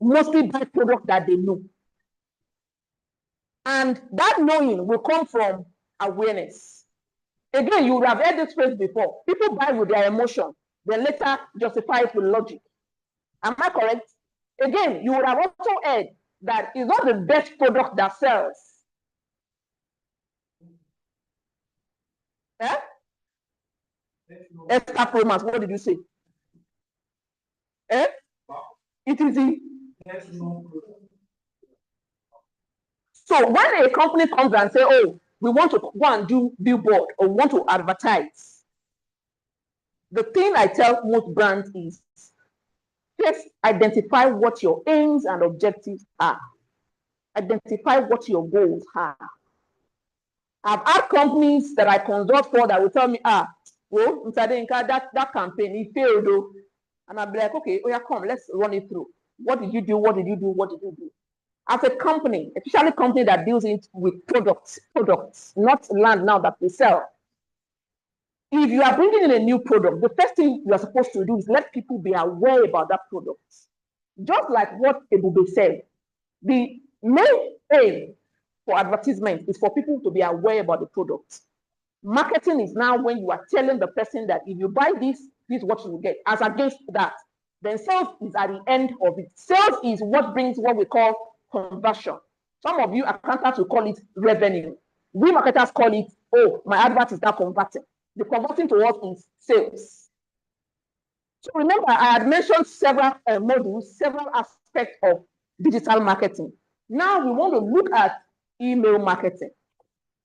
Speaker 2: Mostly buy products that they know. And that knowing will come from awareness. Again, you would have heard this phrase before. People buy with their emotion, then later justify it with logic. Am I correct? Again, you would have also heard that it's not the best product that sells. Eh? Extra promise, what did you say? Eh? It is the... So when a company comes and says, oh, we want to go and do billboard or want to advertise, the thing I tell most brands is, just identify what your aims and objectives are. Identify what your goals are. I've had companies that I consult for that will tell me, well, Mr. Denka, that campaign, it failed though. And I'll be like, okay, oh yeah, come, let's run it through. What did you do? What did you do? What did you do? As a company, especially a company that deals with products, not land now that we sell. If you are bringing in a new product, the first thing you are supposed to do is let people be aware about that product. Just like what Ebube said, the main aim for advertisement is for people to be aware about the product. Marketing is now when you are telling the person that if you buy this, this is what you will get. As against that, then sales is at the end of it. Sales is what brings what we call conversion. Some of you accountants will call it revenue. We marketers call it, oh, my advert is now converting. The converting to us is sales. So remember, I had mentioned several modules, several aspects of digital marketing. Now we want to look at email marketing.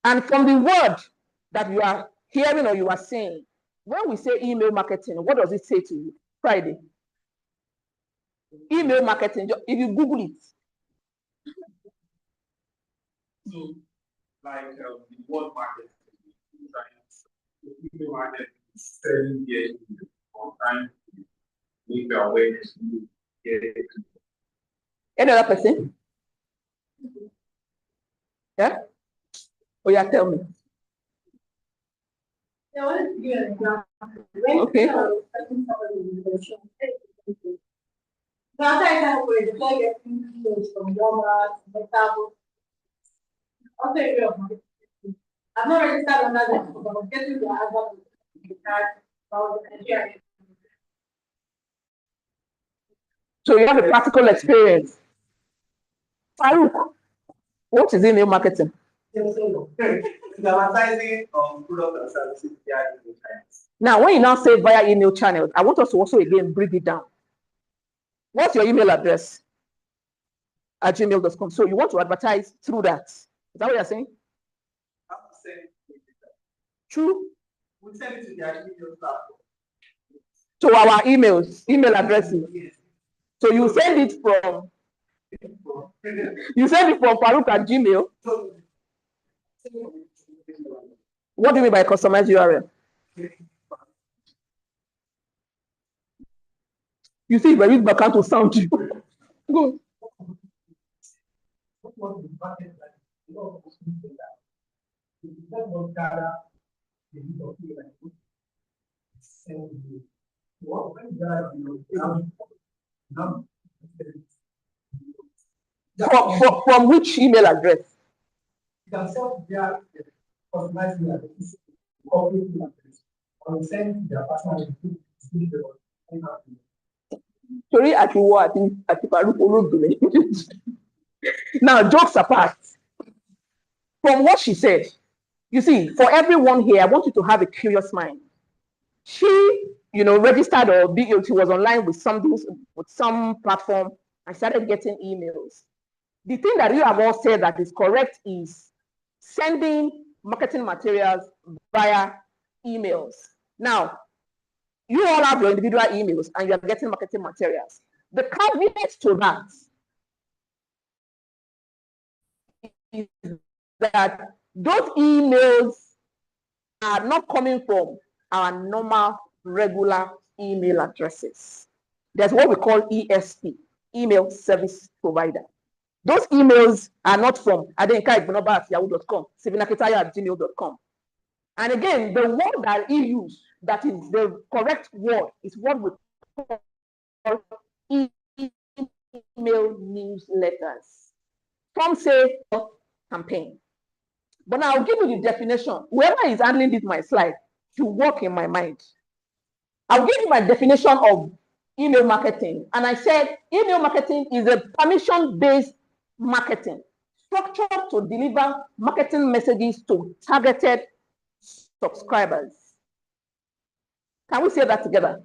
Speaker 2: And from the word that you are hearing or you are saying, when we say email marketing, what does it say to you? Friday. Email marketing, if you Google it.
Speaker 14: So, like the word marketing, email marketing is selling the on time to make your awareness.
Speaker 2: Any other person? Yeah? Oh, yeah, tell me.
Speaker 10: I wanted to give an example. When
Speaker 2: okay.
Speaker 10: Somebody in the so after I kind of were getting clothes from Walmart, Metabo, after a year of marketing, I've not registered under them, but I'm getting the advert the card about the Nigeria.
Speaker 2: So you have a practical experience. Farouk, what is email marketing?
Speaker 12: Advertising on product and services via email channels.
Speaker 2: Now, when you now say via email channels, I want us to also again break it down. What's your email address? At gmail.com. So you want to advertise through that. Is that what you're saying? True.
Speaker 12: We send it to the email platform.
Speaker 2: To our email addresses.
Speaker 12: Yes.
Speaker 2: So you send it from Farouk at Gmail. What do you mean by customized URL? You see, if I use my account to sound you. Go. From which email address?
Speaker 12: You can send their customized email address, corporate email address, or send their personal
Speaker 2: Sorry, now, jokes apart, from what she said, you see, for everyone here, I want you to have a curious mind. She, registered or she was online with some platform and started getting emails. The thing that you have all said that is correct is sending marketing materials via emails. Now, you all have your individual emails and you are getting marketing materials. The caveat to that is that those emails are not coming from our normal, regular email addresses. There's what we call ESP, email service provider. Those emails are not from adenka@yahoo.com, sivinakitaya@gmail.com. And again, the word that he used, that is the correct word, is what we call email newsletters. Some say campaign. But now I'll give you the definition. Whoever is handling this my slide should work in my mind. I'll give you my definition of email marketing. And I said email marketing is a permission-based marketing structured to deliver marketing messages to targeted subscribers. Can we say that together?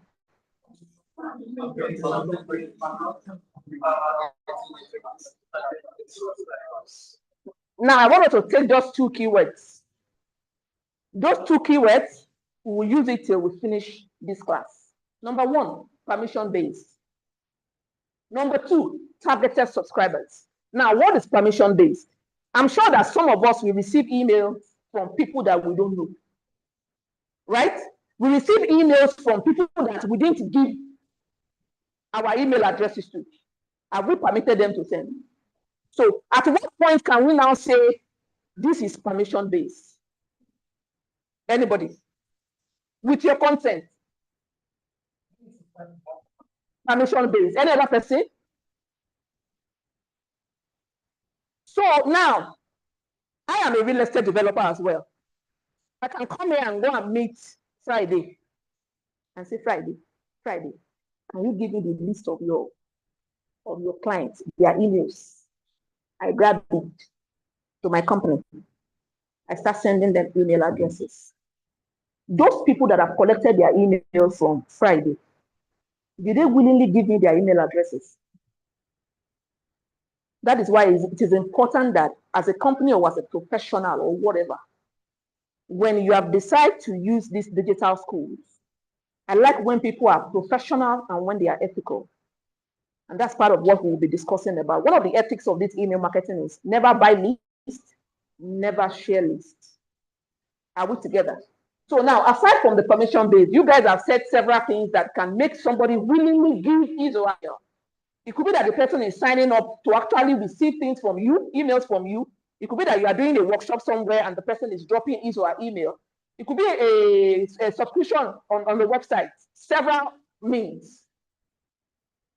Speaker 2: Now I want us to take just 2 keywords. Those 2 keywords, we will use it till we finish this class. Number 1, permission-based. Number 2, targeted subscribers. Now, what is permission-based? I'm sure that some of us will receive emails from people that we don't know. Right? We receive emails from people that we didn't give our email addresses to. Have we permitted them to send? So at what point can we now say this is permission-based? Anybody? With your consent? Permission-based. Any other person? So now, I am a real estate developer as well. I can come here and go and meet Friday and say, Friday, can you give me the list of your clients, their emails? I grab it to my company. I start sending them email addresses. Those people that have collected their email from Friday, did they willingly give me their email addresses? That is why it is important that as a company or as a professional or whatever, when you have decided to use these digital schools, I like when people are professional and when they are ethical. And that's part of what we will be discussing about. One of the ethics of this email marketing is never buy list, never share list. Are we together? So now, aside from the permission base, you guys have said several things that can make somebody willingly give his or her email. It could be that the person is signing up to actually receive things from you, emails from you. It could be that you are doing a workshop somewhere and the person is dropping his or her email. It could be a subscription on the website, several means.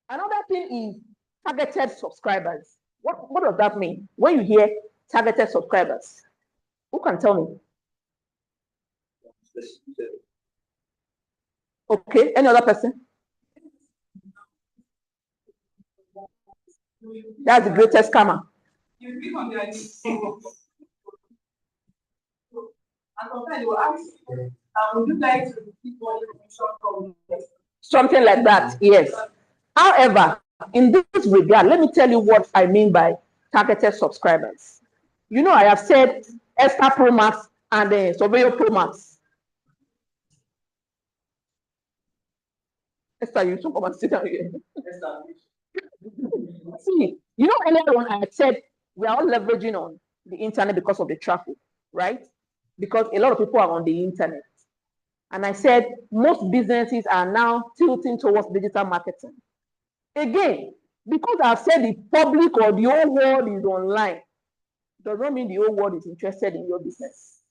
Speaker 2: Another thing is targeted subscribers. What does that mean? When you hear targeted subscribers, who can tell me? Okay, any other person? That's the greatest scammer.
Speaker 14: You click on the ID. And sometimes they will ask, would you like to receive more information from this?
Speaker 2: Something like that, yes. However, in this regard, let me tell you what I mean by targeted subscribers. You know, I have said Esther Pro Max and Surveyor Pro Max. Esther, you should come and sit down here. See, you know, earlier on I said we are all leveraging on the internet because of the traffic, right? Because a lot of people are on the internet. And I said most businesses are now tilting towards digital marketing. Again, because I've said the public or the whole world is online, does not mean the whole world is interested in your business.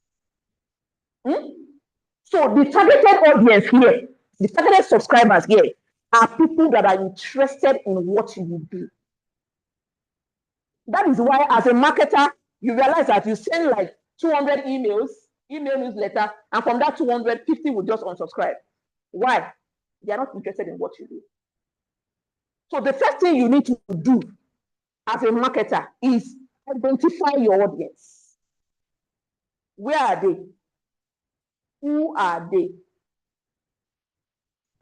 Speaker 2: So the targeted audience here, the targeted subscribers here, are people that are interested in what you do. That is why, as a marketer, you realize that you send like 200 email newsletter, and from that 250 will just unsubscribe. Why? They are not interested in what you do. So the first thing you need to do as a marketer is identify your audience. Where are they? Who are they?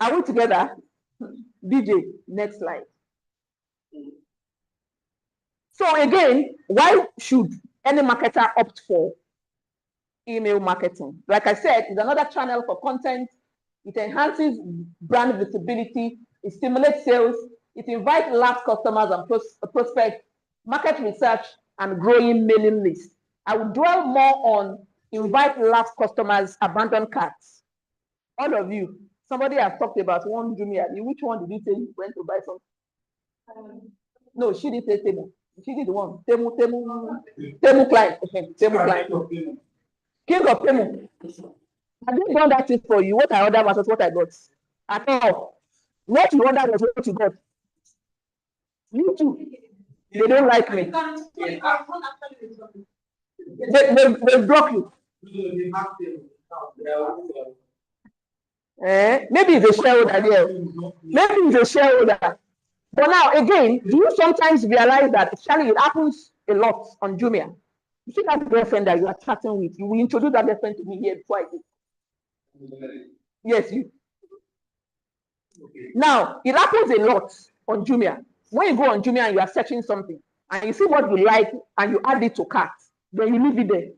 Speaker 2: Are we together? DJ, next slide. So again, why should any marketer opt for email marketing? Like I said, it's another channel for content. It enhances brand visibility. It stimulates sales. It invites lapsed customers and prospects, market research, and growing mailing lists. I will dwell more on invite lapsed customers, abandon carts. All of you, somebody has talked about one Jumia. Which one did you say you went to buy something? No, she didn't say Temu. She did the one. Temu client. Temu client. King of payment. I didn't done that thing for you. What I ordered was what I got. At all. What you ordered was what you got. You too. They don't like me. They block you. Maybe it's a shareholder there. Maybe it's a shareholder. But now, again, do you sometimes realize that actually it happens a lot on Jumia? You see that girlfriend that you are chatting with, you will introduce that girlfriend to me here before I do. Yes, you. Now, it happens a lot on Jumia. When you go on Jumia and you are searching something, and you see what you like, and you add it to cart, then you leave it there.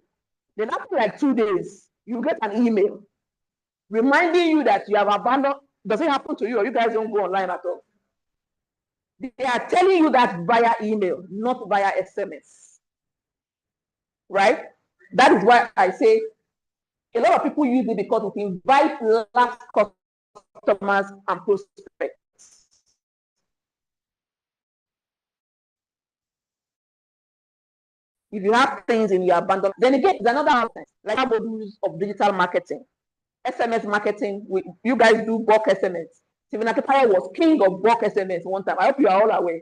Speaker 2: Then after like 2 days, you get an email reminding you that you have abandoned. Does it happen to you, or you guys don't go online at all? They are telling you that via email, not via SMS. Right? That is why I say a lot of people use it because it invites last customers and prospects. If you have things in your abandoned, then again, it's another aspect, like models of digital marketing, SMS marketing. You guys do bulk SMS. Stephen Akepaya was king of bulk SMS one time. I hope you are all aware.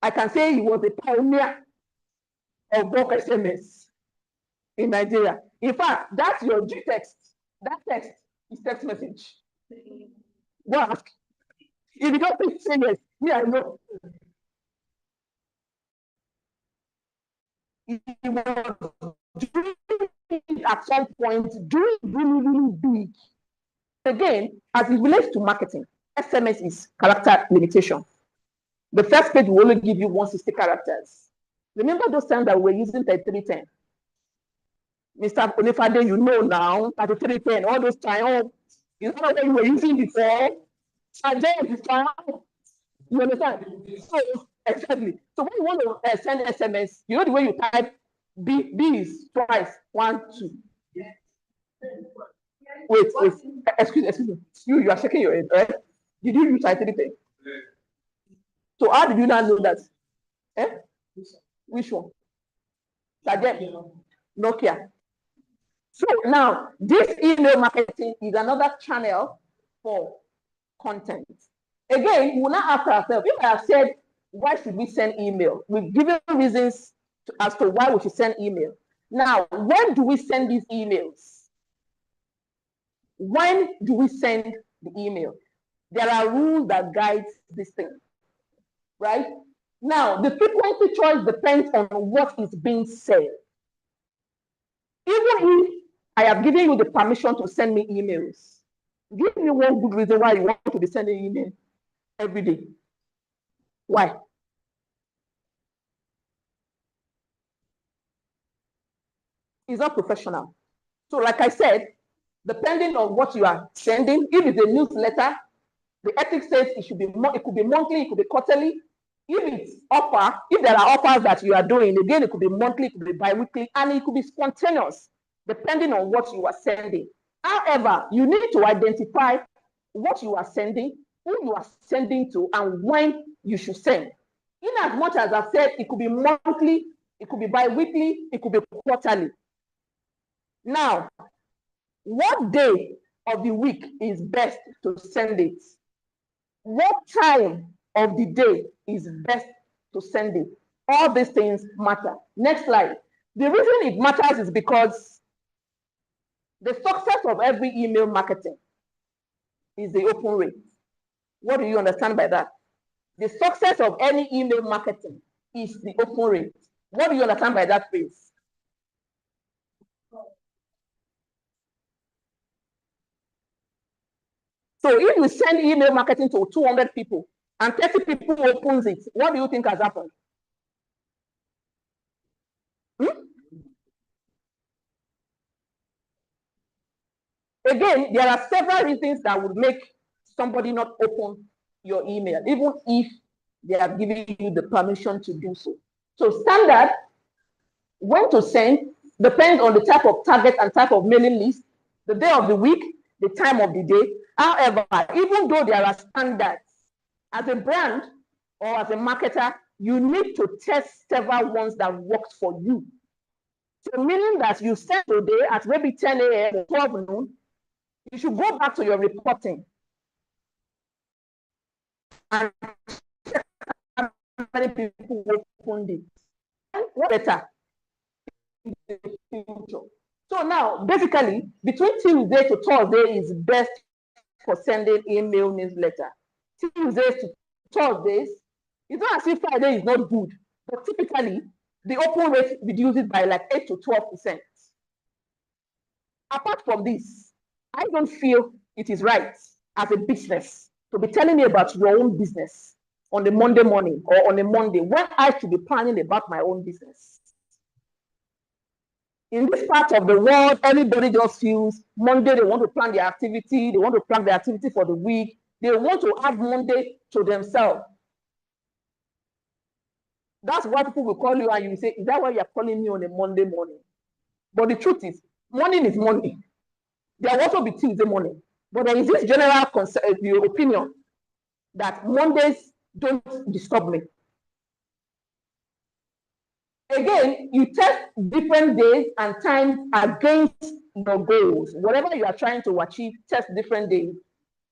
Speaker 2: I can say he was a pioneer of bulk SMS in Nigeria. In fact, that's your G text. That text is text message. Go ask. If you don't say yes, me, I know. It was doing at some point, doing really, really big. Again, as it relates to marketing, SMS is character limitation. The first page will only give you 160 characters. Remember those times that we were using 3310? Mr. Onifade, you know now, 3310, all those times, you know what we were using before? And then before, you understand? So, exactly. So when you want to send SMS, you know the way you type B is twice, 1, 2. Wait, excuse me. You are shaking your head, right? Did you use 3310? So how did you not know that? Which one? Nokia. So now, this email marketing is another channel for content. Again, we will not ask ourselves, if I have said, why should we send email? We've given reasons as to why we should send email. Now, when do we send these emails? When do we send the email? There are rules that guide this thing, right? Now, the frequency choice depends on what is being said. Even if I have given you the permission to send me emails, give me one good reason why you want to be sending email every day. Why? It's not professional. So like I said, depending on what you are sending, if it's a newsletter, the ethics says it should be it could be monthly, it could be quarterly. If it's offer, if there are offers that you are doing, again, it could be monthly, it could be bi-weekly, and it could be spontaneous, depending on what you are sending. However, you need to identify what you are sending, who you are sending to, and when you should send. In as much as I've said, it could be monthly, it could be bi-weekly, it could be quarterly. Now, what day of the week is best to send it? What time of the day is best to send it? All these things matter. Next slide. The reason it matters is because the success of every email marketing is the open rate. What do you understand by that? The success of any email marketing is the open rate. What do you understand by that phrase? So if you send email marketing to 200 people and 30 people opens it, what do you think has happened? Again, there are several reasons that would make somebody not open your email, even if they are giving you the permission to do so. So standard, when to send, depends on the type of target and type of mailing list, the day of the week, the time of the day. However, even though there are standards, as a brand or as a marketer, you need to test several ones that works for you. So meaning that you send today at maybe 10 a.m. or 12 noon, you should go back to your reporting and check how many people opened it. What better in the future? So now, basically, between Tuesday to Thursday is best for sending email newsletter. Tuesdays to Thursdays, it's not as if Friday is not good, but typically the open rate reduces by like 8 to 12%. Apart from this, I don't feel it is right as a business to be telling me about your own business on a Monday morning or on a Monday when I should be planning about my own business. In this part of the world, everybody just feels Monday, they want to plan their activity, they want to plan their activity for the week, they want to add Monday to themselves. That's why people will call you and you will say, is that why you're calling me on a Monday morning? But the truth is, morning is morning. There will also be Tuesday morning. But there is this general opinion that Mondays don't disturb me. Again, you test different days and times against your goals. Whatever you are trying to achieve, test different days.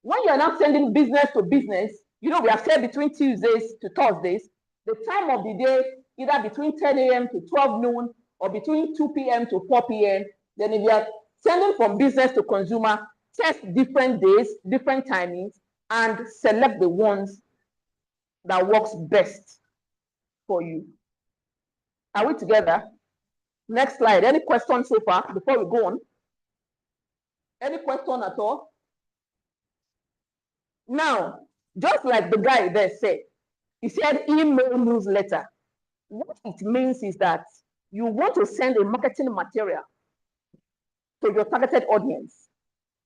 Speaker 2: When you are not sending business to business, you know, we have said between Tuesdays to Thursdays, the time of the day, either between 10 a.m. to 12 noon or between 2 p.m. to 4 p.m. Then if you are sending from business to consumer, test different days, different timings, and select the ones that works best for you. Are we together? Next slide. Any questions so far before we go on? Any question at all? Now, just like the guy there said, he said email newsletter. What it means is that you want to send a marketing material to your targeted audience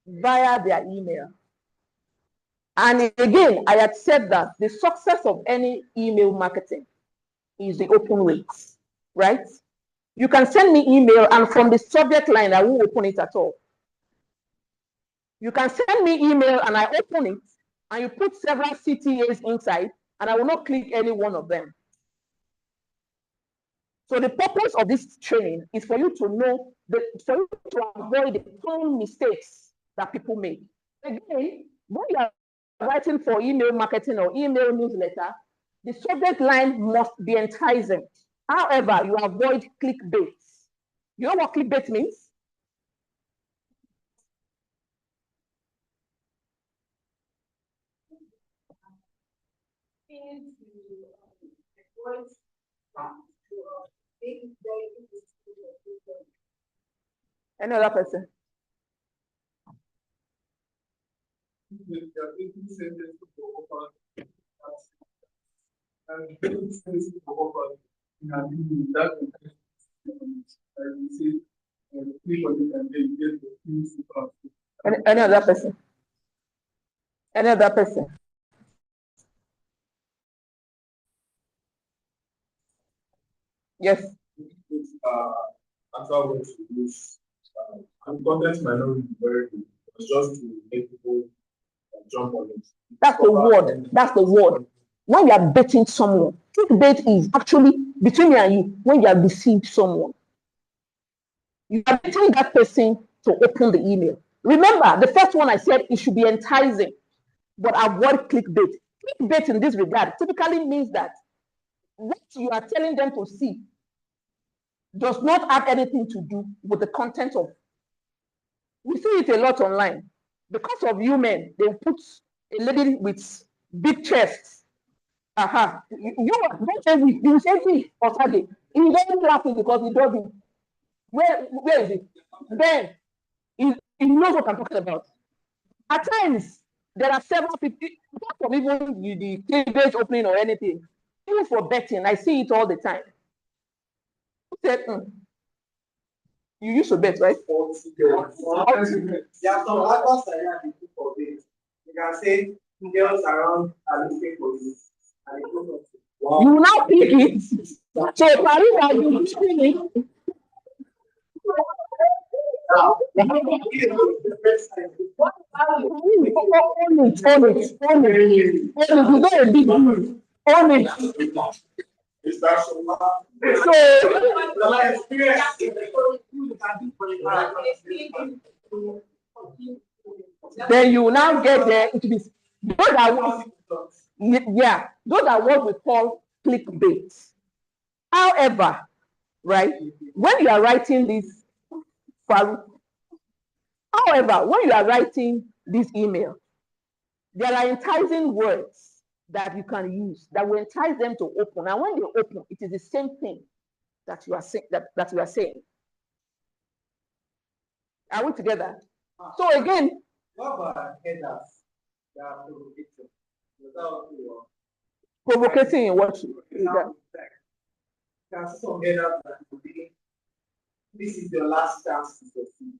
Speaker 2: via their email. And again, I had said that the success of any email marketing is the open rates, right? You can send me email and from the subject line, I won't open it at all. You can send me email and I open it and you put several CTAs inside and I will not click any one of them. So the purpose of this training is for you to know, for you to avoid the common mistakes that people make. Again, when you are writing for email marketing or email newsletter, the subject line must be enticing. However, you avoid clickbait. You know what clickbait means? Any other person? Any other person? Any other person? Yes.
Speaker 14: After what you use, and content might not be very good, it's just to make people jump on it.
Speaker 2: That's the word. That's the word. When you are betting someone, clickbait is actually between me and you. When you have deceived someone, you are betting that person to open the email. Remember, the first one I said it should be enticing, but avoid clickbait. Clickbait in this regard typically means that what you are telling them to see does not have anything to do with the content of. We see it a lot online. Because of you men, they put a lady with big chests. You don't say we, you say we or Saturday. He doesn't laughing because he doesn't. Where is it? Then he knows what I'm talking about. At times, there are several people, apart from even the cleavage opening or anything, even for betting, I see it all the time. Said, you used to bet, right?
Speaker 12: Yeah, so I was for this. You can say girls around are looking for you.
Speaker 2: You now pick it. So Paris, you screen it. Own it. You got a big deal. Own it. Then you will now get there. It will be those are what, yeah, those are what we call clickbait. However, right, when you are writing this, however, when you are writing this email, there are enticing words that you can use that will entice them to open. And when they open, it is the same thing that you are saying. That you are saying. Are we together? So again,
Speaker 12: what about headers?
Speaker 2: Provocating in what?
Speaker 12: Some headers that will be, this is your last chance to succeed.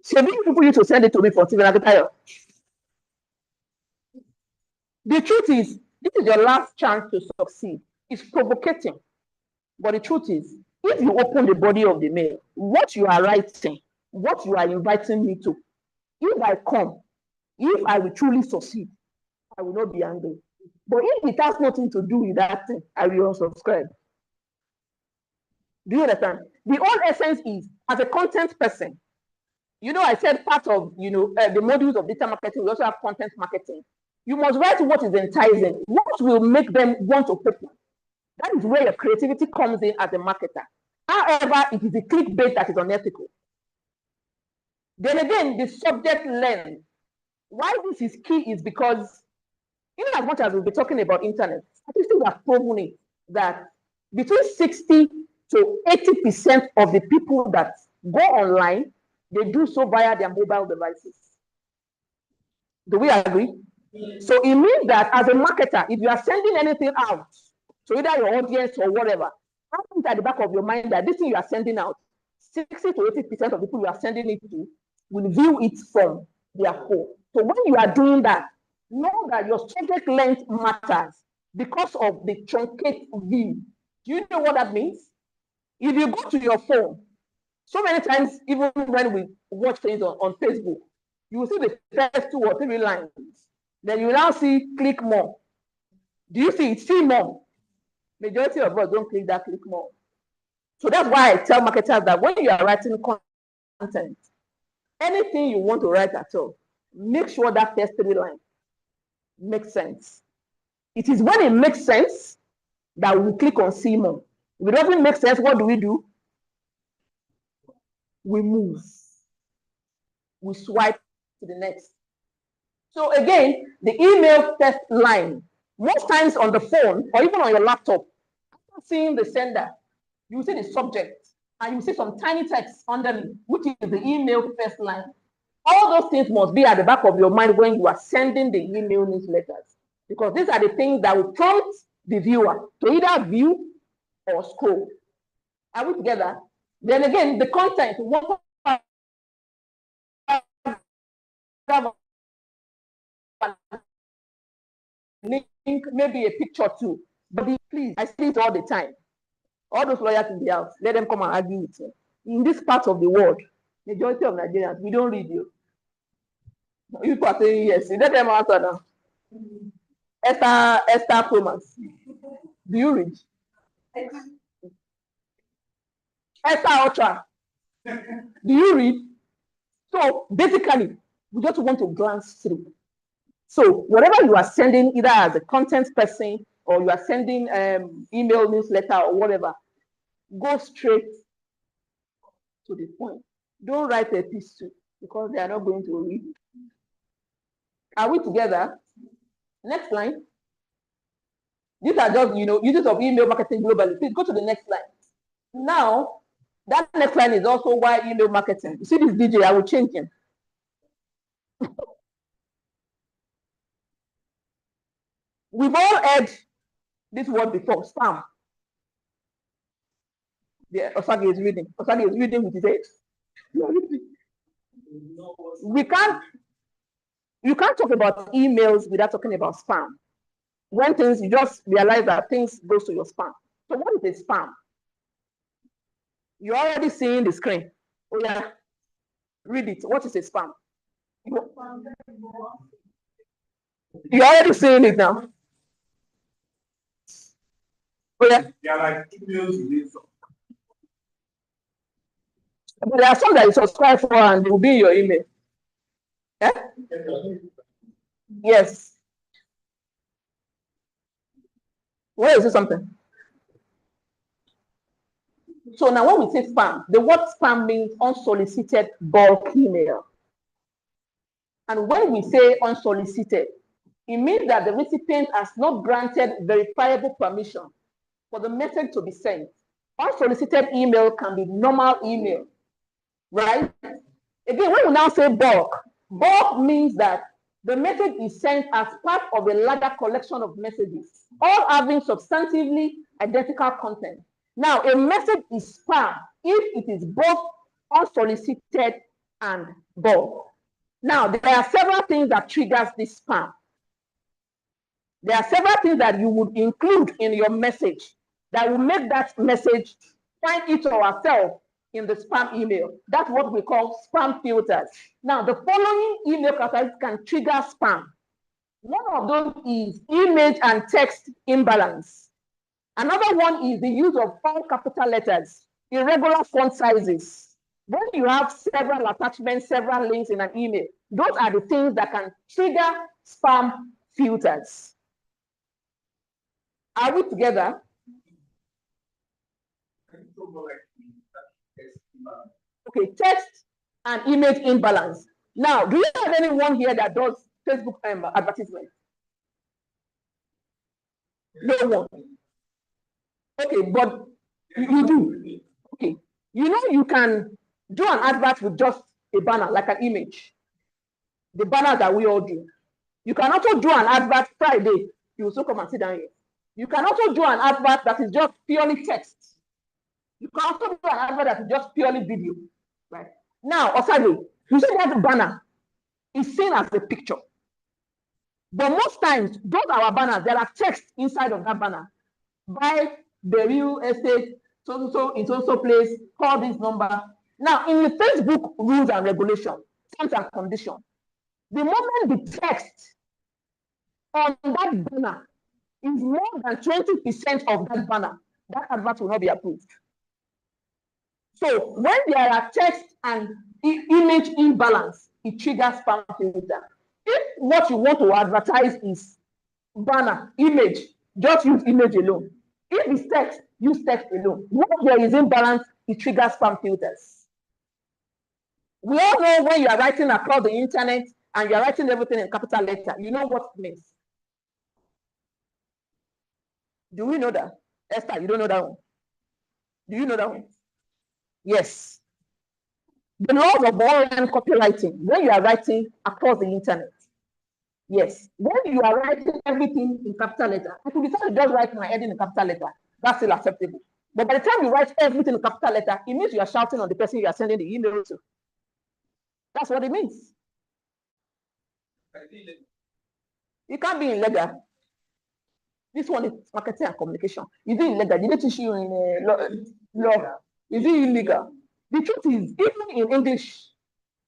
Speaker 2: So many people used to send it to me for TV. The truth is, this is your last chance to succeed. It's provocating. But the truth is, if you open the body of the mail, what you are writing, what you are inviting me to, if I come, if I will truly succeed, I will not be angry. But if it has nothing to do with that thing, I will unsubscribe. Do you understand? The whole essence is, as a content person, you know, I said part of, you know, the modules of data marketing, we also have content marketing. You must write what is enticing, what will make them want to open. That is where your creativity comes in as a marketer. However, it is the clickbait that is unethical. Then again, the subject length. Why this is key is because, in as much as we'll be talking about internet, statistics have proven it that between 60 to 80% of the people that go online, they do so via their mobile devices. Do we agree? So it means that as a marketer, if you are sending anything out to either your audience or whatever, have it at the back of your mind that this thing you are sending out, 60 to 80% of the people you are sending it to will view it from their phone. So when you are doing that, know that your subject length matters because of the truncate view. Do you know what that means? If you go to your phone, so many times, even when we watch things on Facebook, you will see the first 2 or 3 lines. Then you now see click more. Do you see it? See more. Majority of us don't click that click more. So that's why I tell marketers that when you are writing content, anything you want to write at all, make sure that first 3 lines makes sense. It is when it makes sense that we click on see more. If it doesn't make sense, what do? We move. We swipe to the next. So again, the email first line, most times on the phone or even on your laptop, after seeing the sender, you see the subject and you see some tiny text underneath, which is the email first line. All those things must be at the back of your mind when you are sending the email newsletters, because these are the things that will prompt the viewer to either view or scroll. Are we together? Then again, the content, link, maybe a picture too. But please, I see it all the time. All those lawyers in the house, let them come and argue with you. In this part of the world, majority of Nigerians, we don't read you. You are saying yes. Let them answer now. Esther Thomas. Do you read? Esther Ultra. Do you read? So basically, we just want to glance through. So whatever you are sending, either as a content person or you are sending email newsletter or whatever, go straight to the point. Don't write a piece too, because they are not going to read. Are we together? Next line. These are just, uses of email marketing globally. Please go to the next line. Now, that next line is also why email marketing. You see this DJ, I will change him. We've all heard this word before, spam. Yeah, Osagi is reading. Osagi is reading with his head. You can't talk about emails without talking about spam. When things, you just realize that things goes to your spam. So what is a spam? You're already seeing the screen. Oh yeah, read it. What is a spam? You're already seeing it now. Oh, yeah.
Speaker 14: They are like emails you need.
Speaker 2: But there are some that you subscribe for and they will be in your email. Yeah? Yes. Where is it something? So now when we say spam, the word spam means unsolicited bulk email. And when we say unsolicited, it means that the recipient has not granted verifiable permission for the message to be sent. Unsolicited email can be normal email, right? Again, when we now say bulk, bulk means that the message is sent as part of a larger collection of messages, all having substantively identical content. Now, a message is spam if it is both unsolicited and bulk. Now, there are several things that triggers this spam. There are several things that you would include in your message that will make that message find it or herself in the spam email. That's what we call spam filters. Now, the following email characteristics can trigger spam. One of those is image and text imbalance. Another one is the use of all capital letters, irregular font sizes. When you have several attachments, several links in an email, those are the things that can trigger spam filters. Are we together? Okay, text and image imbalance. Now, do you have anyone here that does Facebook advertisement? No one. Okay, but you do. Okay, you know you can do an advert with just a banner, like an image. The banner that we all do. You can also do an advert Friday. You also come and sit down here. You can also do an advert that is just purely text. You can also do an advert that is just purely video. Right? Now, Osage, you see that banner is seen as a picture. But most times, those our banners, there are text inside of that banner. Buy the real estate, so in so place, call this number. Now, in the Facebook rules and regulations, terms and conditions, the moment the text on that banner is more than 20% of that banner, that advert will not be approved. So when there are text and image imbalance, it triggers spam filter. If what you want to advertise is banner, image, just use image alone. If it's text, use text alone. When there is imbalance, it triggers spam filters. We all know when you are writing across the internet and you are writing everything in capital letter, you know what it means. Do we know that? Esther, you don't know that one? Do you know that one? Yes. The laws of online copywriting, when you are writing across the internet. Yes. When you are writing everything in capital letter, I could decide to just write my heading in capital letter. That's still acceptable. But by the time you write everything in capital letter, it means you are shouting on the person you are sending the email to. That's what it means. It can't be illegal. This one is marketing and communication. Is it illegal? Did they teach you in law? Is it illegal? The truth is, even in English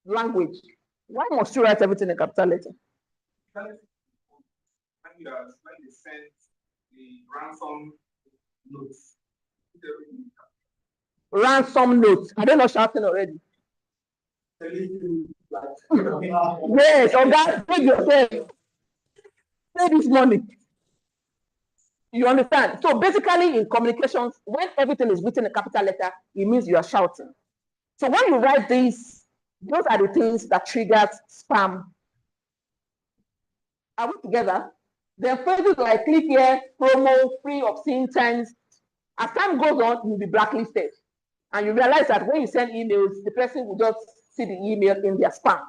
Speaker 2: language, why must you write everything in capital letter?
Speaker 14: When they send the ransom notes.
Speaker 2: Ransom notes. Are they not shouting already? Yes, or that, take yourself. Pay this money. You understand? So basically in communications, when everything is written in capital letter, it means you are shouting. So when you write these, those are the things that triggers spam. Are we together? Then phrases like click here, promo, free, obscene terms. As time goes on, you'll be blacklisted. And you realize that when you send emails, the person will just see the email in their spam.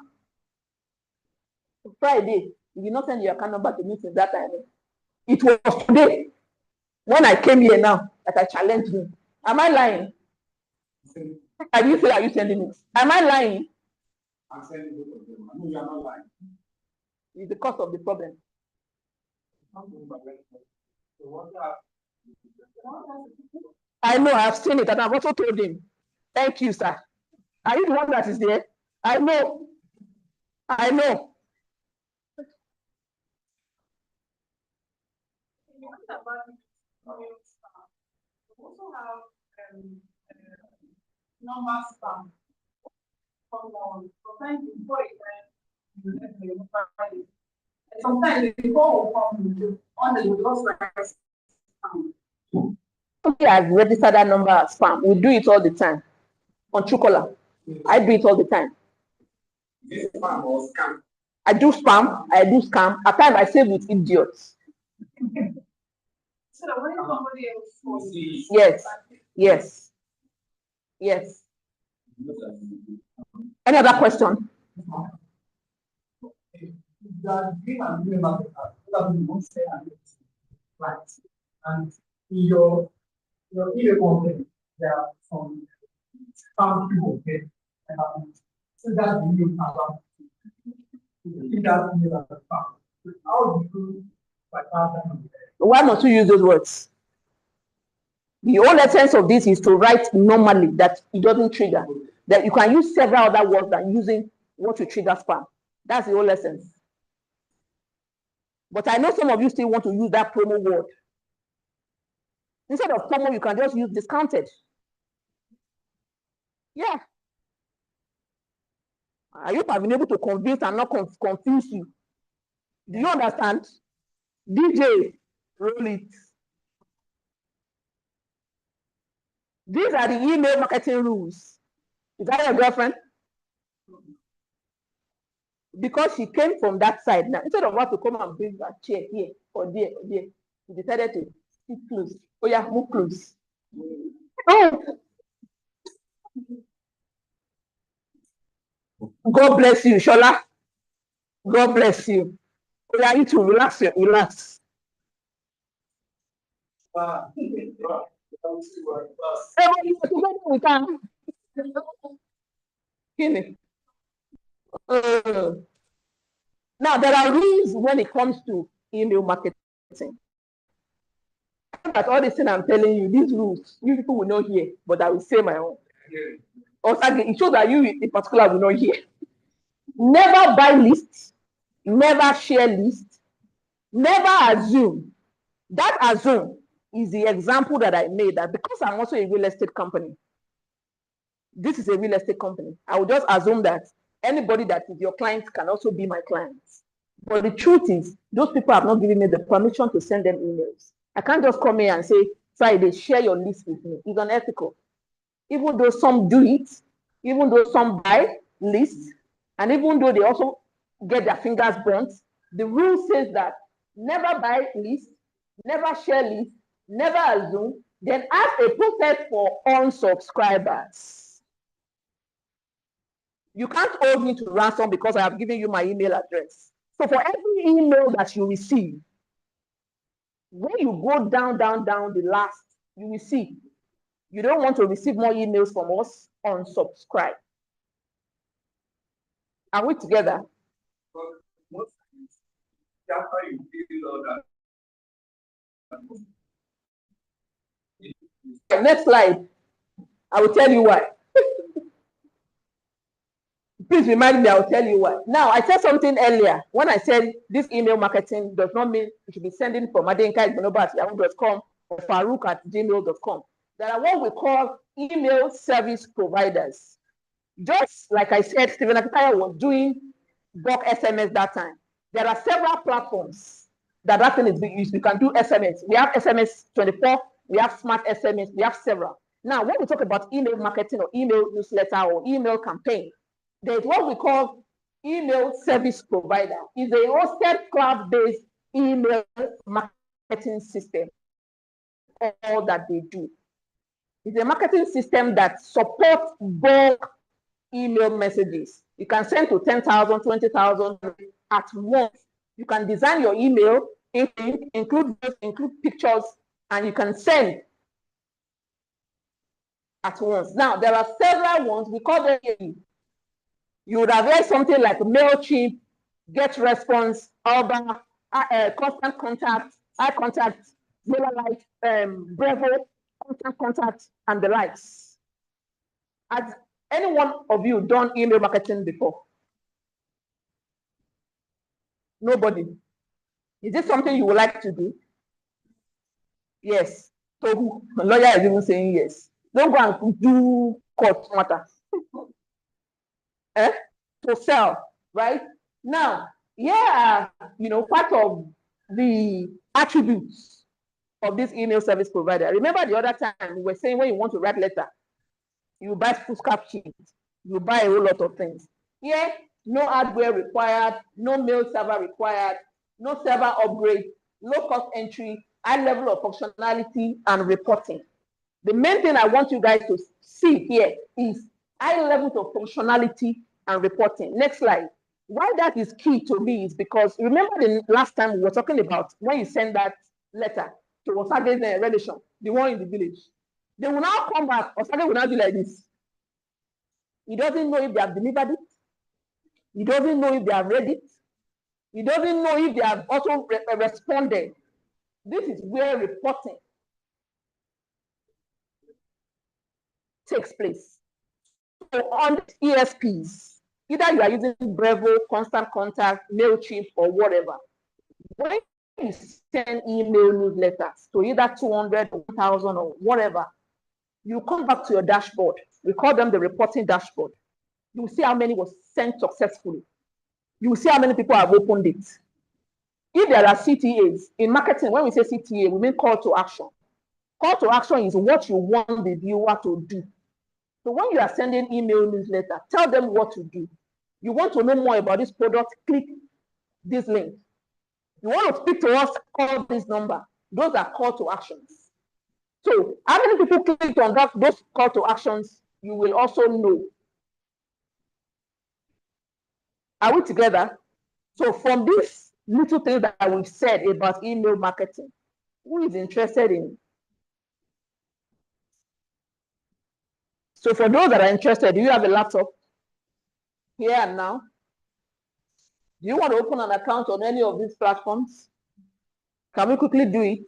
Speaker 2: Friday, you did not send your account number to me since that time. It was today, when I came here now, that I challenged you. Am I lying? I didn't say, are you sending it? Am I lying?
Speaker 14: I'm sending both of them. I know you are not lying.
Speaker 2: It's the cause of the problem. I know, I've seen it, and I've also told him. Thank you, sir. Are you the one that is there? I know. I know.
Speaker 14: also have number spam. Sometimes before it sometimes before we come on the just like spam.
Speaker 2: Somebody has registered that number as spam. We do it all the time on Truecaller. I do it all the time.
Speaker 14: Is it spam or scam?
Speaker 2: I do spam. I do scam. At times I save with idiots.
Speaker 14: So that when somebody else calls you,
Speaker 2: Yes. Yes. Yes. Any other question?
Speaker 14: And your email content, there are some spam people here. So that's the new account. How do you bypass that?
Speaker 2: Why must you use those words? The whole essence of this is to write normally that it doesn't trigger. That you can use several other words than using what to trigger spam. That's the whole essence. But I know some of you still want to use that promo word. Instead of promo, you can just use discounted. Yeah. I hope I've been able to convince and not confuse you. Do you understand? DJ, roll it. These are the email marketing rules. Is that your girlfriend? Because she came from that side. Now, instead of her to come and bring that chair here or there, she decided to sit close. Oh yeah, move close. Oh. God bless you, Shola. God bless you. Oh yeah, you too. Relax, relax. Now, there are rules when it comes to email marketing. But all this thing I'm telling you, these rules, you people will not hear, but I will say my own. Also, it shows that you in particular will not hear. Never buy lists, never share lists, never assume. That assume is the example that I made, that because I'm also a real estate company, this is a real estate company, I will just assume that anybody that is your client can also be my client. But the truth is, those people have not given me the permission to send them emails. I can't just come here and say, Friday, share your list with me. It's unethical. Even though some do it, even though some buy lists, and even though they also get their fingers burnt, the rule says that never buy lists, never share lists, never assume, then ask a process for unsubscribers. You can't hold me to ransom because I have given you my email address. So for every email that you receive, when you go down the last, you will see, you don't want to receive more emails from us, unsubscribe. Are we together? Next slide. I will tell you why. Please remind me, I will tell you why. Now, I said something earlier. When I said this email marketing does not mean you should be sending from adenka@yahoo.com or farouk@gmail.com. There are what we call email service providers. Just like I said, Stephen Akitaya was doing bulk SMS that time. There are several platforms that thing is being used. You can do SMS. We have SMS 24, we have smart SMS, we have several. Now, when we talk about email marketing or email newsletter or email campaign, there's what we call email service provider. It's a hosted cloud-based email marketing system. All that they do. It's a marketing system that supports bulk email messages. You can send to 10,000, 20,000 at once. You can design your email, include pictures, and you can send at once. Now, there are several ones. We call them, you would have heard something like MailChimp, Get Response, Alba, Constant Contact, iContact, MailerLite, Brevo, Constant Contact, and the likes. Has any one of you done email marketing before? Nobody. Is this something you would like to do? Yes. So who? Lawyer is even saying yes. Don't go and do court matter. To sell, right? Now, yeah, part of the attributes of this email service provider. Remember the other time we were saying when you want to write letter, you buy foolscap sheet, you buy a whole lot of things. Here, no hardware required, no mail server required, no server upgrade, low cost entry, high level of functionality and reporting. The main thing I want you guys to see here is high levels of functionality and reporting. Next slide. Why that is key to me is because remember the last time we were talking about when you send that letter to Osage's relation, the one in the village. They will now come back, Osage will now be like this. He doesn't know if they have delivered it. He doesn't know if they have read it. He doesn't know if they have also responded. This is where reporting takes place. So on ESPs, either you are using Brevo, Constant Contact, MailChimp, or whatever, when you send email newsletters to either 200, 1,000, or whatever, you come back to your dashboard. We call them the reporting dashboard. You will see how many was sent successfully. You will see how many people have opened it. If there are CTAs, in marketing, when we say CTA, we mean call to action. Call to action is what you want the viewer to do. So when you are sending email newsletter, tell them what to do. You want to know more about this product, click this link. You want to speak to us, call this number. Those are call to actions. So how many people clicked on those call to actions, you will also know. Are we together? So from these little things that we've said about email marketing, who is interested in? So for those that are interested, do you have a laptop here and now? Do you want to open an account on any of these platforms? Can we quickly do it?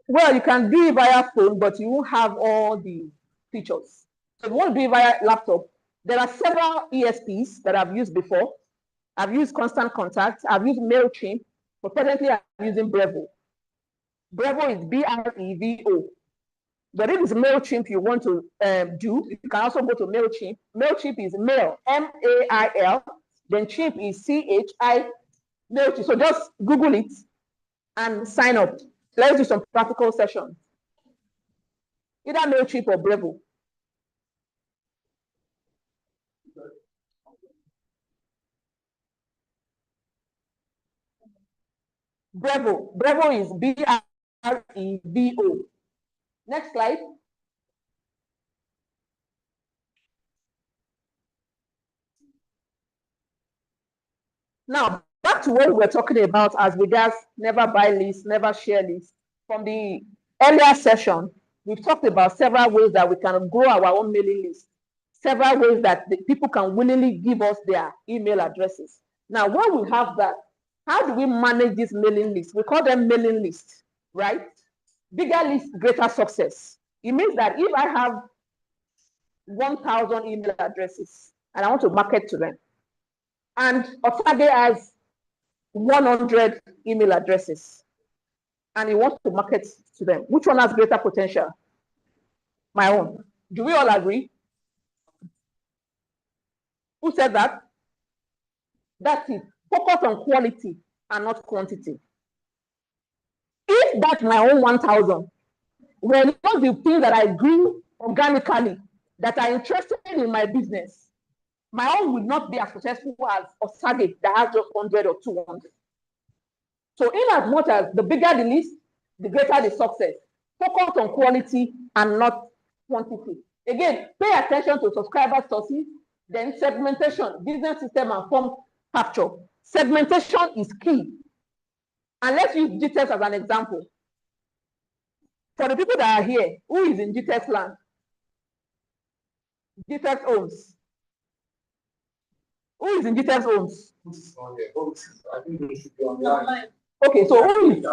Speaker 2: Well, you can do it via phone, but you won't have all the features. So if you want to do it via laptop, there are several ESPs that I've used before. I've used Constant Contact. I've used MailChimp, but presently I'm using Brevo. Brevo is B-R-E-V-O. But if it's MailChimp you want to do, you can also go to MailChimp. MailChimp is mail, M-A-I-L. Then Chimp is C-H-I, MailChimp. So just Google it and sign up. Let's do some practical sessions. Either MailChimp or Brevo. Brevo. Brevo is B-R-E-V-O. Next slide. Now, back to what we were talking about as regards never buy list, never share list. From the earlier session, we've talked about several ways that we can grow our own mailing list, several ways that the people can willingly give us their email addresses. Now, when we have that, how do we manage this mailing list? We call them mailing lists, right? Bigger list, greater success. It means that if I have 1,000 email addresses and I want to market to them, and Osage has 100 email addresses and he wants to market to them, which one has greater potential? My own. Do we all agree? Who said that? That's it. Focus on quality and not quantity. If that's my own 1,000, well, not the things that I grew organically that are interested in my business, my own would not be as successful as Osage that has just 100 or 200. So in as much as the bigger the list, the greater the success. Focus on quality and not quantity. Again, pay attention to subscriber sources, then segmentation, business system and form capture. Segmentation is key. And let's use GTEx as an example. For the people that are here, who is in GTEx land? GTEx owns. Who is in GTEx owns? Okay, so who is?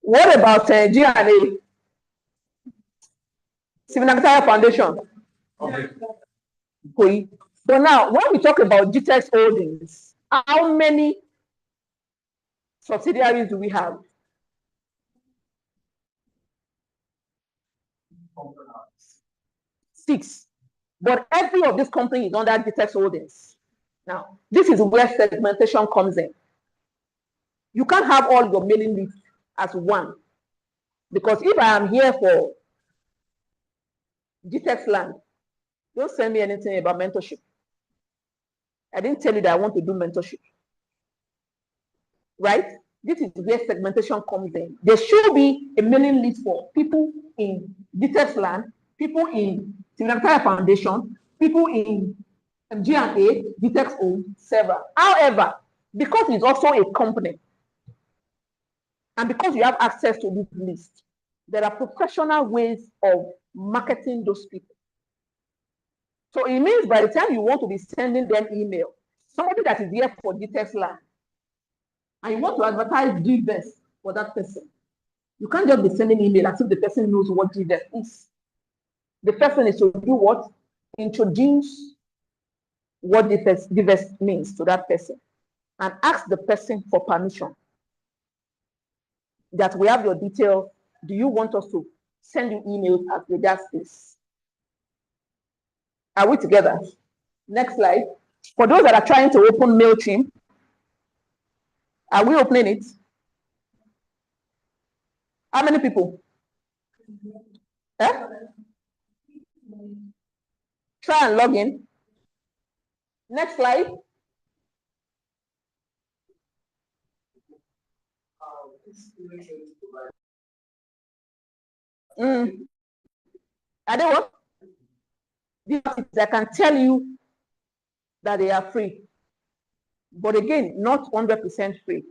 Speaker 2: What about G&A? Civil Agriculture Foundation. Okay. So now, when we talk about GTEx holdings, how many subsidiaries do we have? Six. But every of these companies is under Ditex Holdings. Now, this is where segmentation comes in. You can't have all your mailing lists as one. Because if I am here for Ditex Land, don't send me anything about mentorship. I didn't tell you that I want to do mentorship. Right? This is where segmentation comes in. There should be a mailing list for people in Ditex Land, people in Significant Foundation, people in G&A, Ditex Home, several. However, because it's also a company, and because you have access to this list, there are professional ways of marketing those people. So it means by the time you want to be sending them email, somebody that is here for Ditex Land, and you want to advertise GBES for that person, you can't just be sending email as if the person knows what GBES is. The person is to do what? Introduce what GBES means to that person and ask the person for permission that we have your details. Do you want us to send you emails as regards this? Are we together? Next slide. For those that are trying to open MailChimp, are we opening it? How many people? Eh? Try and log in. Next slide. Are they what? I can tell you that they are free. But again, not 100% free.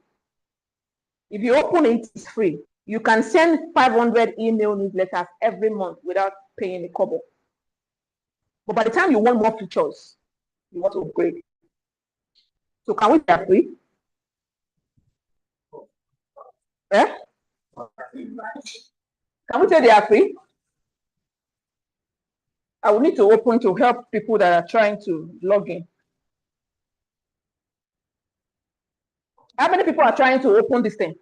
Speaker 2: If you open it, it's free. You can send 500 email newsletters every month without paying a kobo. But by the time you want more features, you want to upgrade. So can we say free? Eh? Can we say they are free? I will need to open to help people that are trying to log in. How many people are trying to open this thing?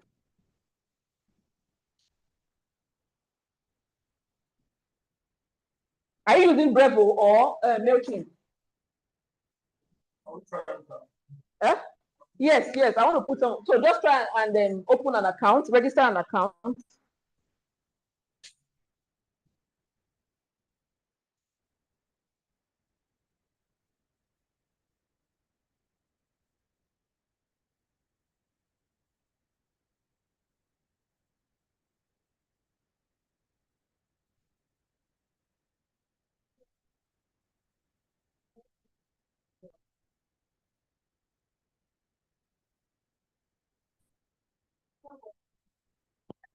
Speaker 2: Are you using Brevo or MailChimp? Yes, I want to put on. So just try and then open an account, register an account.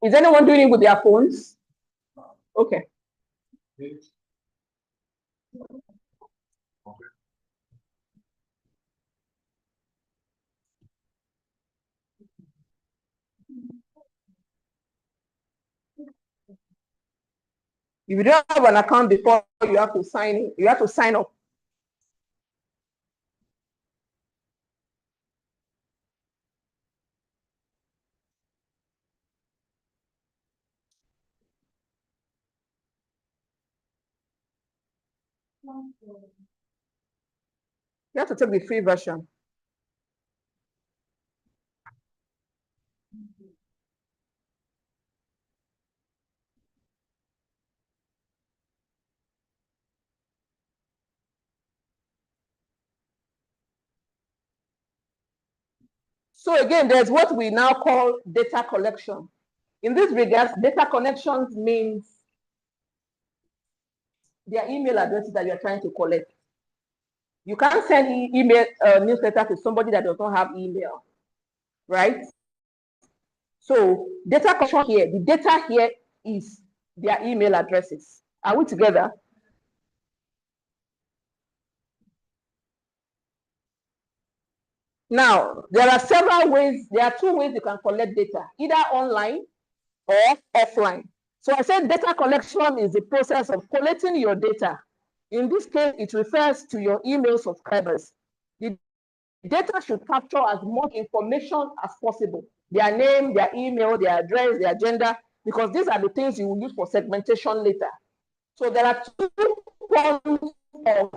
Speaker 2: Is anyone doing it with their phones? Okay. If you don't have an account before, you have to sign in. You have to sign up. You have to take the free version. So again, there's what we now call data collection. In this regards, data connections means their email addresses that you're trying to collect. You can't send email newsletter to somebody that does not have email, right? So data collection here, the data here is their email addresses. Are we together? Now, there are several ways. There are two ways you can collect data, either online or offline. So I said data collection is the process of collecting your data. In this case, it refers to your email subscribers. The data should capture as much information as possible. their name, their email, their address, their gender, because these are the things you will use for segmentation later. So there are two forms of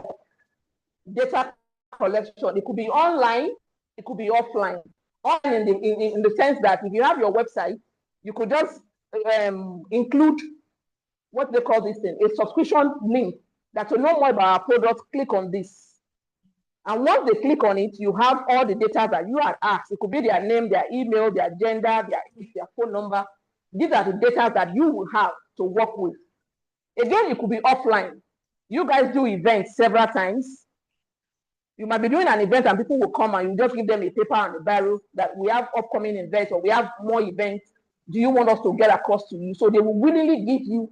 Speaker 2: data collection. It could be online, it could be offline. Online in the sense that if you have your website, you could just include what they call this thing, a subscription link that to know more about our product, click on this. And once they click on it, you have all the data that you had asked. It could be their name, their email, their gender, their phone number. These are the data that you will have to work with. Again, it could be offline. You guys do events several times. You might be doing an event and people will come and you just give them a paper and a barrel that we have upcoming events or we have more events. Do you want us to get across to you? So they will willingly give you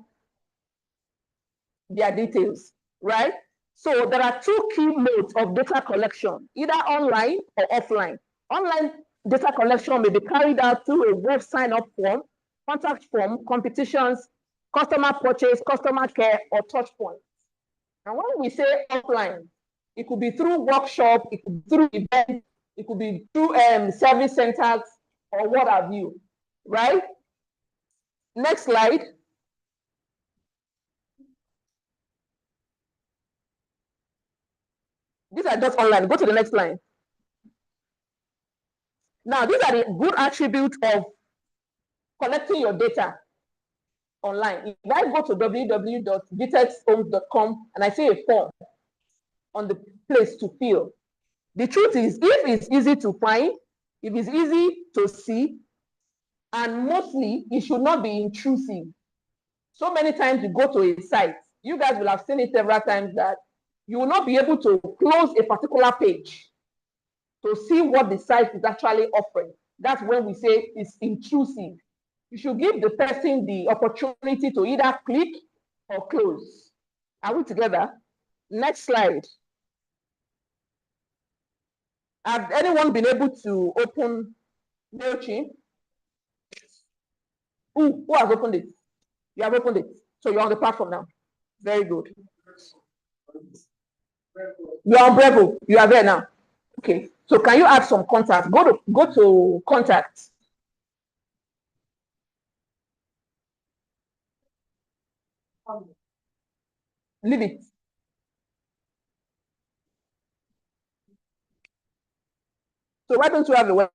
Speaker 2: their details, right? So there are two key modes of data collection, either online or offline. Online data collection may be carried out through a web sign-up form, contact form, competitions, customer purchase, customer care, or touch points. And when we say offline, it could be through workshop, it could be through events, it could be through service centers, or what have you, right? Next slide. These are just online. Go to the next line. Now, these are the good attributes of collecting your data online. If I go to www.vitexhomes.com and I see a form on the place to fill, the truth is, if it's easy to find, if it's easy to see, and mostly it should not be intrusive. So many times you go to a site, you guys will have seen it several times that you will not be able to close a particular page to see what the site is actually offering. That's when we say it's intrusive. You should give the person the opportunity to either click or close. Are we together? Next slide. Has anyone been able to open MailChimp? Who has opened it? You have opened it. So you're on the platform now. Very good. You're on Bravo. You are there now. Okay. So can you add some contacts? Go to contacts. Leave it. So why don't you have a web?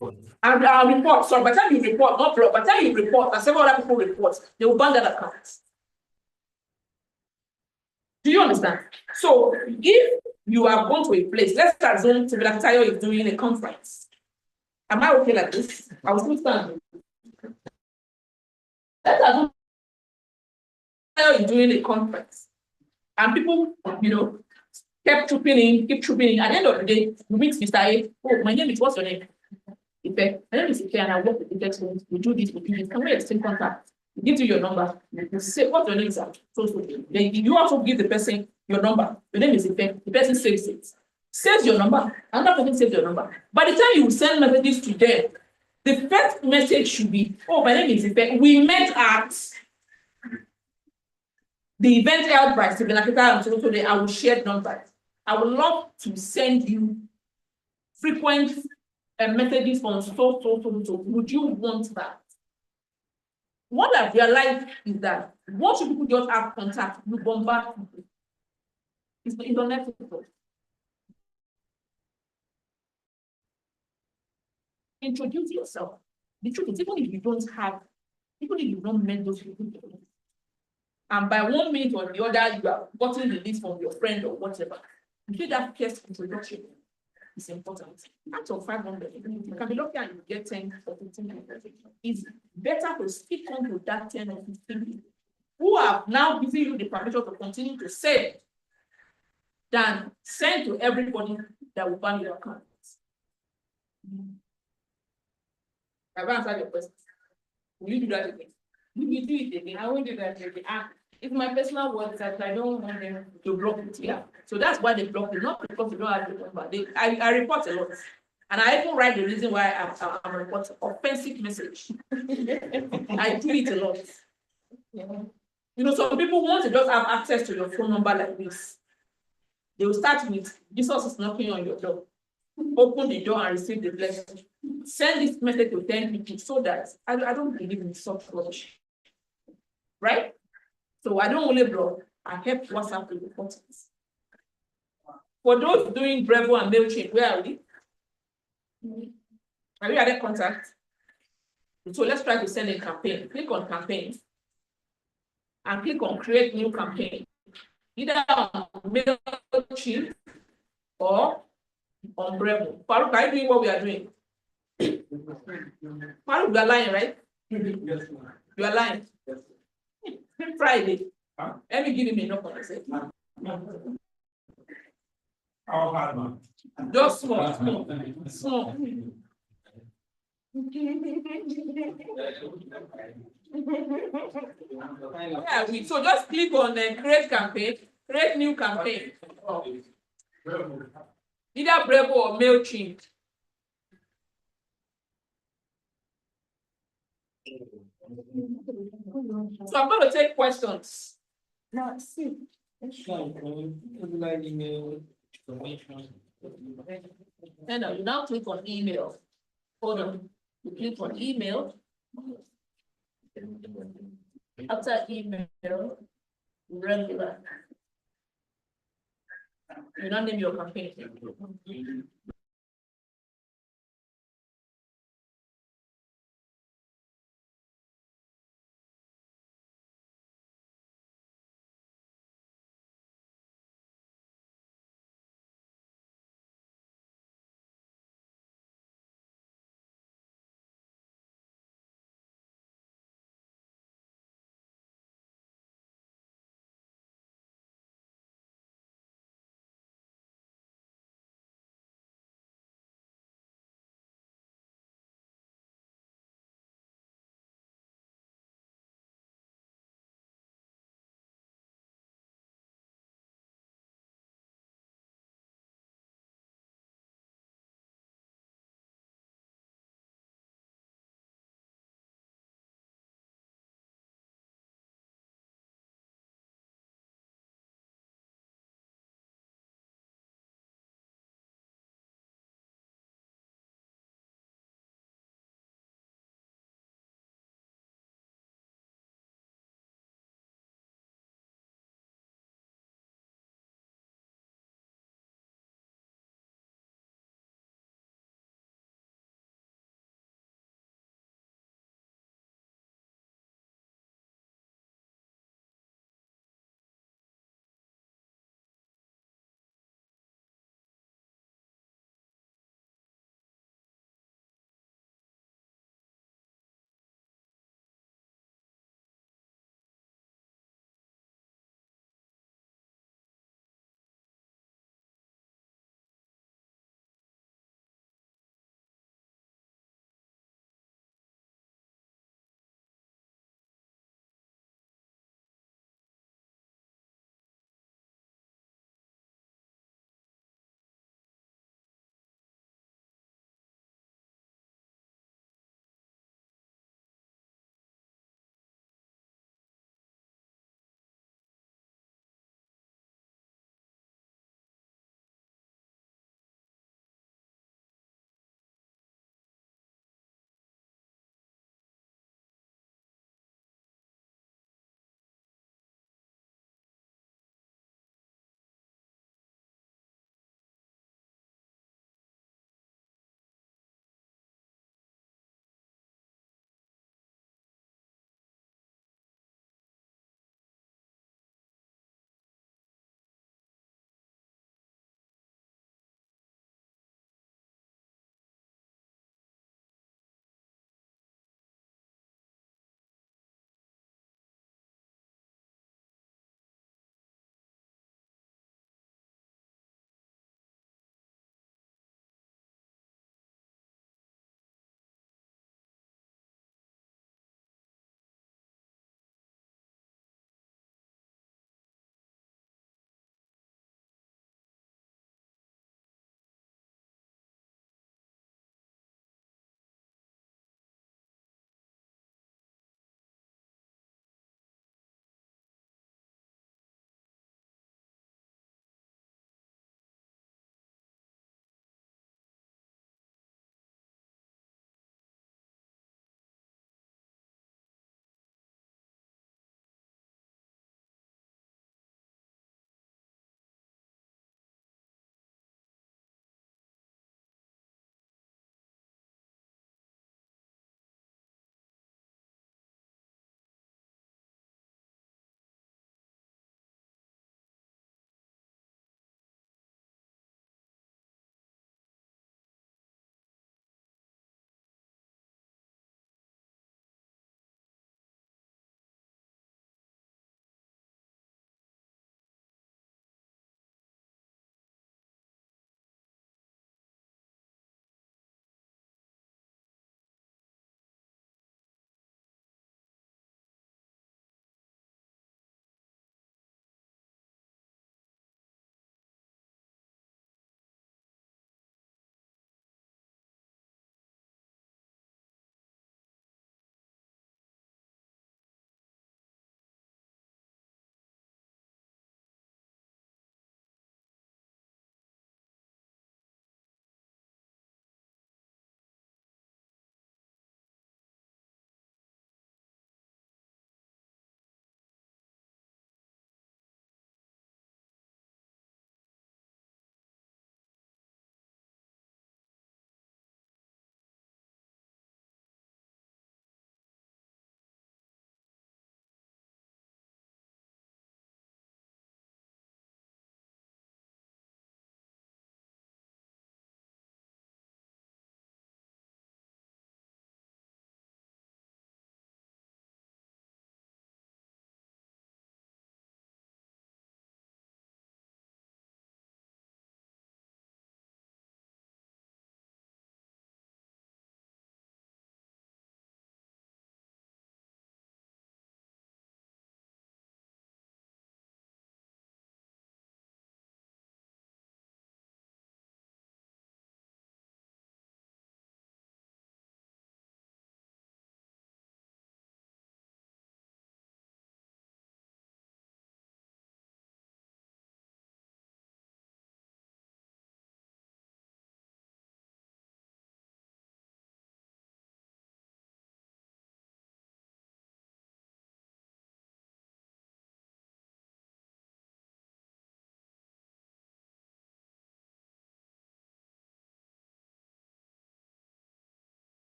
Speaker 11: And I'll report. So by the time you report, not block, by the time you report, and several other people report, they will ban that account. Do you understand? So if you are going to a place, let's assume Tayo is doing a conference. Am I okay like this? I will still stand. Let's assume Tayo is doing a conference. And people, keep trooping in. At the end of the day, you meet Mr. A. Oh, my name is, what's your name? Ife. My name is Ife, and I work with Ife. So we do this, we do this. Can we exchange contact? We give you your number. You say, what's your name, sir? So. Then you also give the person your number. Your name is Ife. The person saves it. Saves your number. Another person saves your number. By the time you send messages to them, the first message should be, oh, my name is Ife. We met at the event held by Stephen Akita and so today. I will share numbers. I would love to send you frequent messages from so. Would you want that? What I've realized is that once people just have contact, you bombard people. It's unethical. Introduce yourself. The truth is, even if you don't meet those people, and by 1 minute or the other, you are gotten the list from your friend or whatever, you see that first introduction is important. Out of 500, you can be lucky and you get 10 or 15 people. It's better to speak on to that 10 or 15 people who have now given you the permission to continue to send than send to everybody that will ban your account. I've answered your question. Will you do that again? You will do it again. I won't do that again. It's my personal words that I don't want them to block it here. So that's why they block it, not because they don't have the number. I report a lot. And I even write the reason why I'm reporting offensive message. I do it a lot. Some people want to just have access to your phone number like this. They will start with, Jesus is knocking on your door. Open the door and receive the blessing. Send this message to 10 people so that I don't believe in soft rubbish. Right? So I don't only blog, I help WhatsApp to report it. For those doing Brevo and MailChimp, where are we? Are we at that contact? So let's try to send a campaign. Click on campaign and click on create new campaign. Either on MailChimp or on Brevo. Faruk, are you doing what we are doing? Faruk, you are lying, right? Yes, you are lying. Yes. Friday. Let me give him enough on the
Speaker 14: How hard, man?
Speaker 11: Just small. Yeah, so just click on create campaign, create new campaign. Either Brevo or MailChimp. So I'm going to take questions. Now, see. And you now click on email. Hold on. You click on email. After email, regular. You now name your campaign.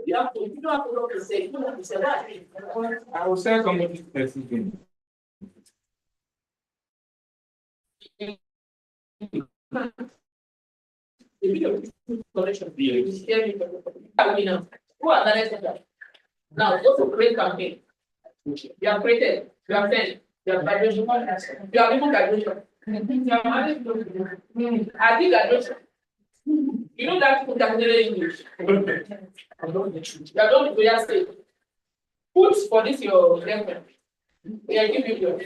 Speaker 11: You don't have to look and say, you don't have to say that. I will send somebody message. Who are the next one? Now, what's a great campaign? You have created, you have sent, you have graduation, you have even graduation. You have managed to, I think graduation. You know that people can English. You have done the prayer state. Put for this your reference. We are giving you your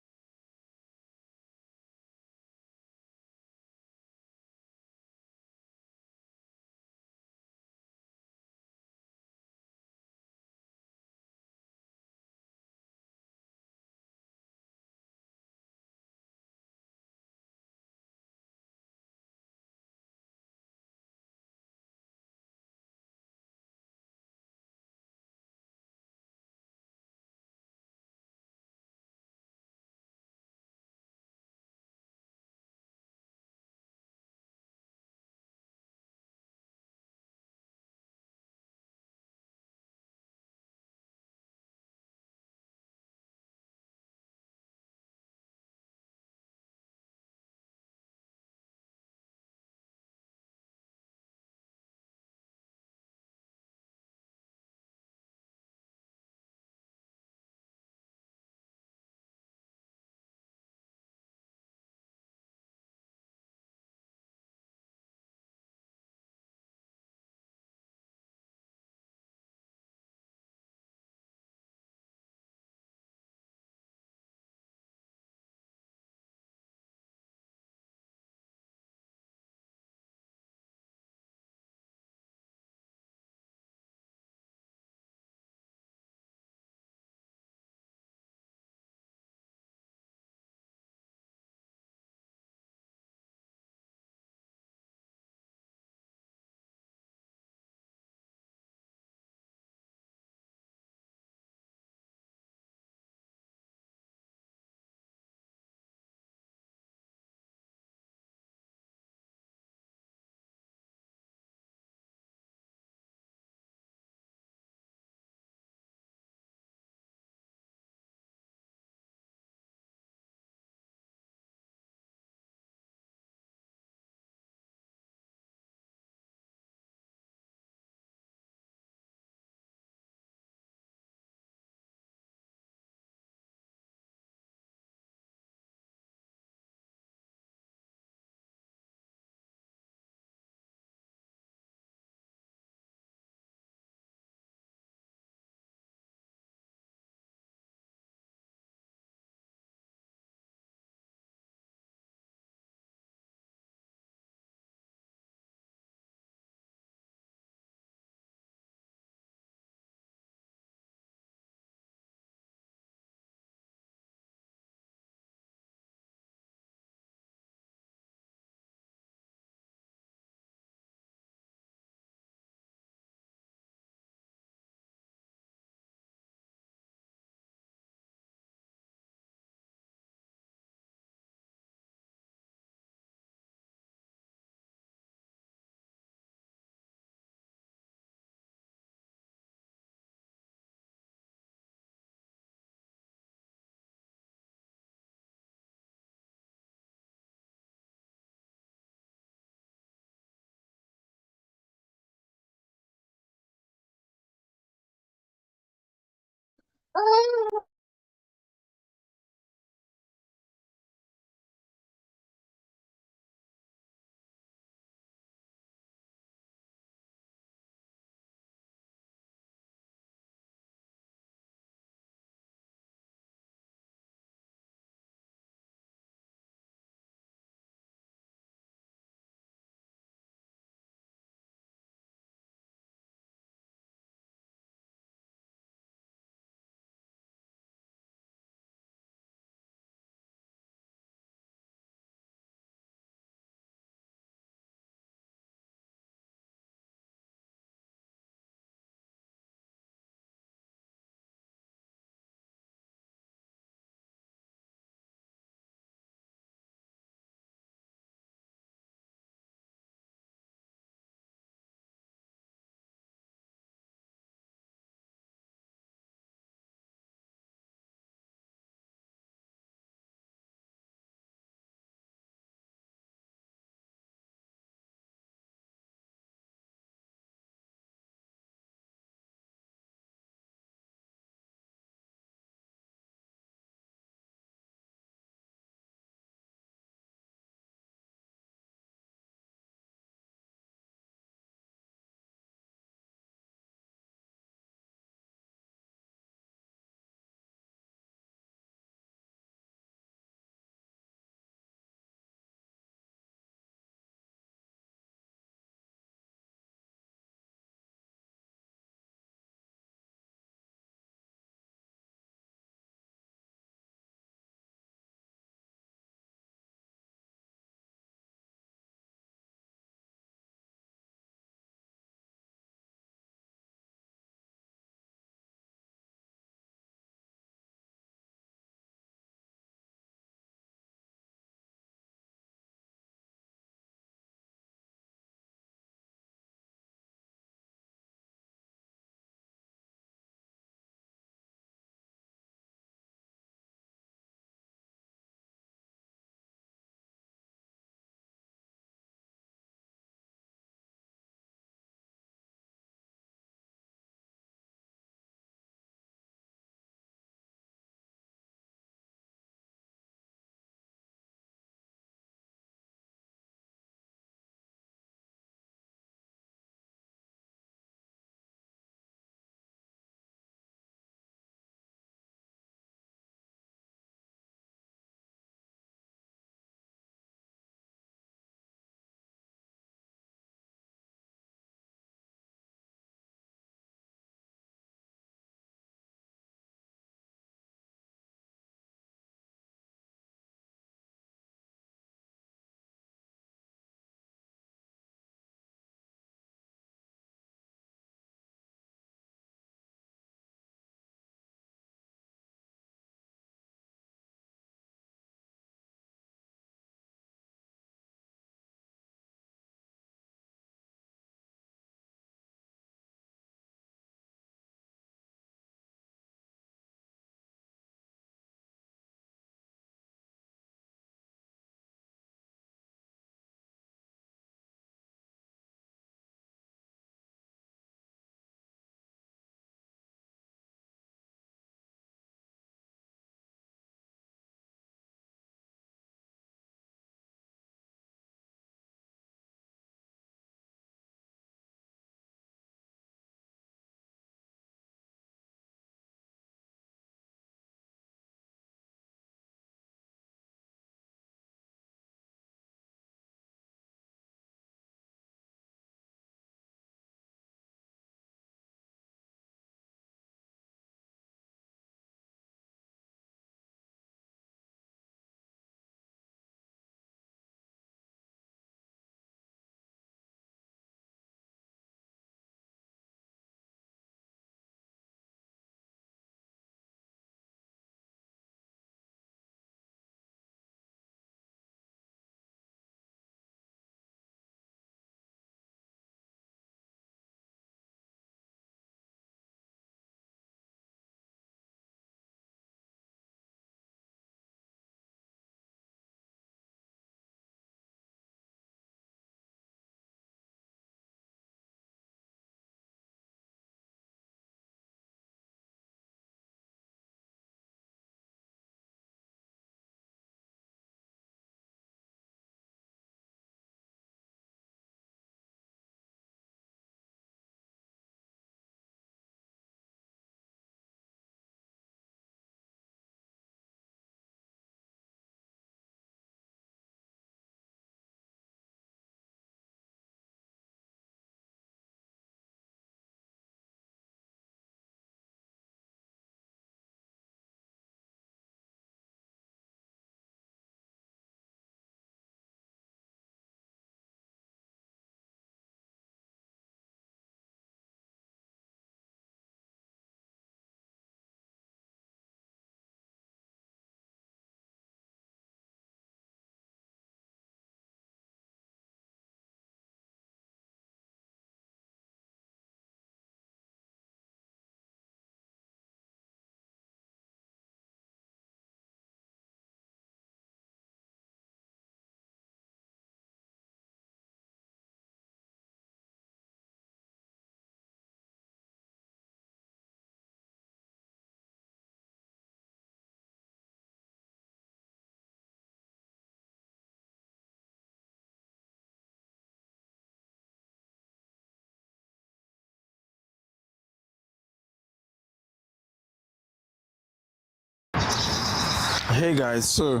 Speaker 15: Hey guys, so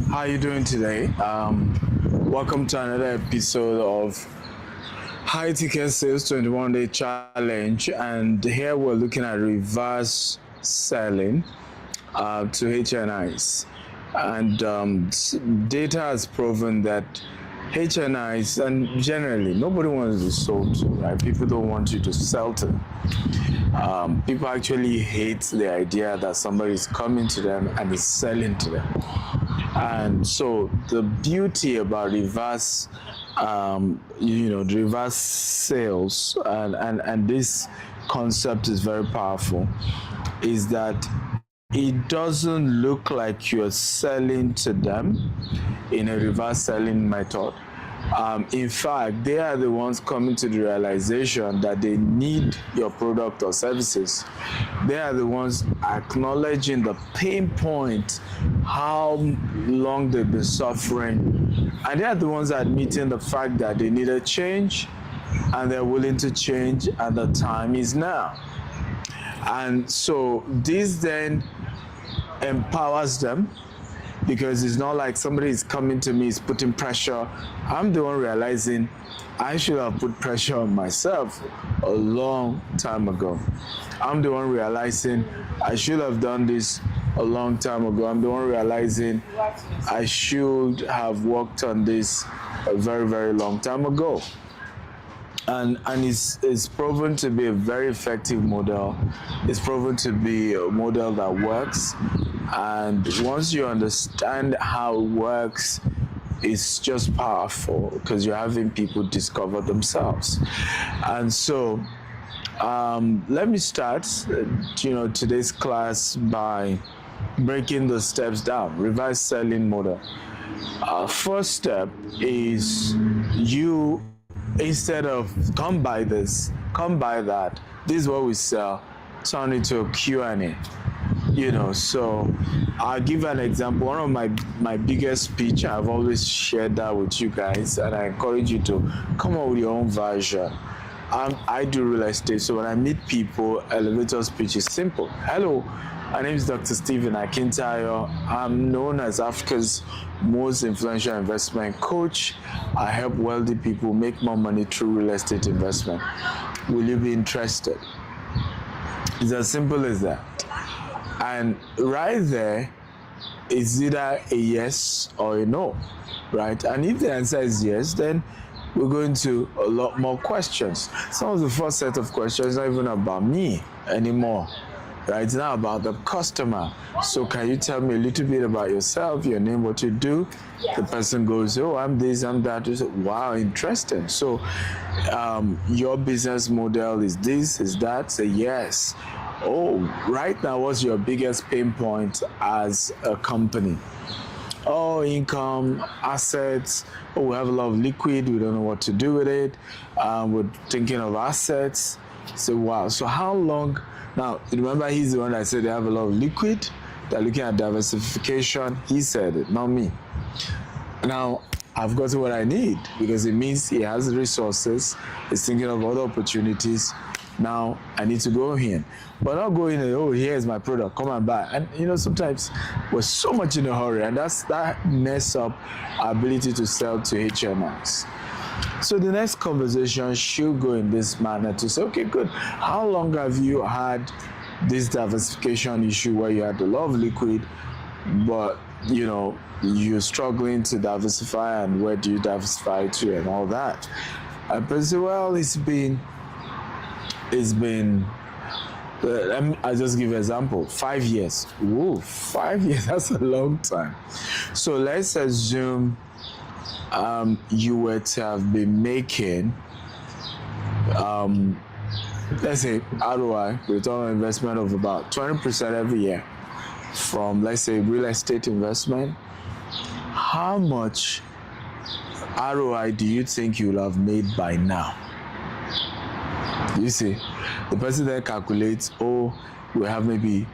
Speaker 15: how you doing today? Welcome to another episode of High Ticket Sales 21-day challenge, and here we're looking at reverse selling to HNIs, and data has proven that HNIs, and generally nobody wants to be sold to, right? People don't want you to sell to them. People actually hate the idea that somebody is coming to them and is selling to them. And so the beauty about reverse, the reverse sales, and this concept is very powerful, is that it doesn't look like you're selling to them in a reverse selling method. In fact, they are the ones coming to the realization that they need your product or services. They are the ones acknowledging the pain point, how long they've been suffering, and they are the ones admitting the fact that they need a change and they're willing to change, and the time is now. And so this then empowers them, because it's not like somebody is coming to me, is putting pressure. I'm the one realizing I should have put pressure on myself a long time ago. I'm the one realizing I should have done this a long time ago. I'm the one realizing I should have worked on this a very, very long time ago. And it's proven to be a very effective model. It's proven to be a model that works. And once you understand how it works, it's just powerful, because you're having people discover themselves. And so let me start today's class by breaking the steps down. Reverse selling model. First step is, you, instead of come buy this, come buy that, this is what we sell, turn it to a Q&A. So I'll give an example. One of my biggest pitch, I've always shared that with you guys, and I encourage you to come up with your own version. I do real estate, so when I meet people, elevator speech is simple. Hello, my name is Dr. Stephen Akintayo. I'm known as Africa's most influential investment coach. I help wealthy people make more money through real estate investment. Will you be interested? It's as simple as that. And right there, it's either a yes or a no, right? And if the answer is yes, then we're going to a lot more questions. Some of the first set of questions are not even about me anymore, right? It's now about the customer. So can you tell me a little bit about yourself, your name, what you do? Yes. The person goes, oh, I'm this, I'm that. You say, wow, interesting. So your business model is this, is that? Say yes. Oh, right now, what's your biggest pain point as a company? Oh, income, assets. Oh, we have a lot of liquid. We don't know what to do with it. We're thinking of assets. So, wow. So how long? Now, remember, he's the one that said they have a lot of liquid. They're looking at diversification. He said it, not me. Now, I've got what I need, because it means he has the resources. He's thinking of other opportunities. Now I need to go in, but not go in and, oh, here's my product, come and buy. And sometimes we're so much in a hurry, and that mess up our ability to sell to HMIs. So the next conversation should go in this manner to say, okay, good. How long have you had this diversification issue where you had a lot of liquid, but you're struggling to diversify, and where do you diversify to and all that? And people say, well, it's been I'll just give an example. 5 years. Whoa, 5 years, that's a long time. So let's assume you were to have been making let's say ROI, return on investment, of about 20% every year from, let's say, real estate investment. How much ROI do you think you'll have made by now? You see, the person then calculates, oh, we have maybe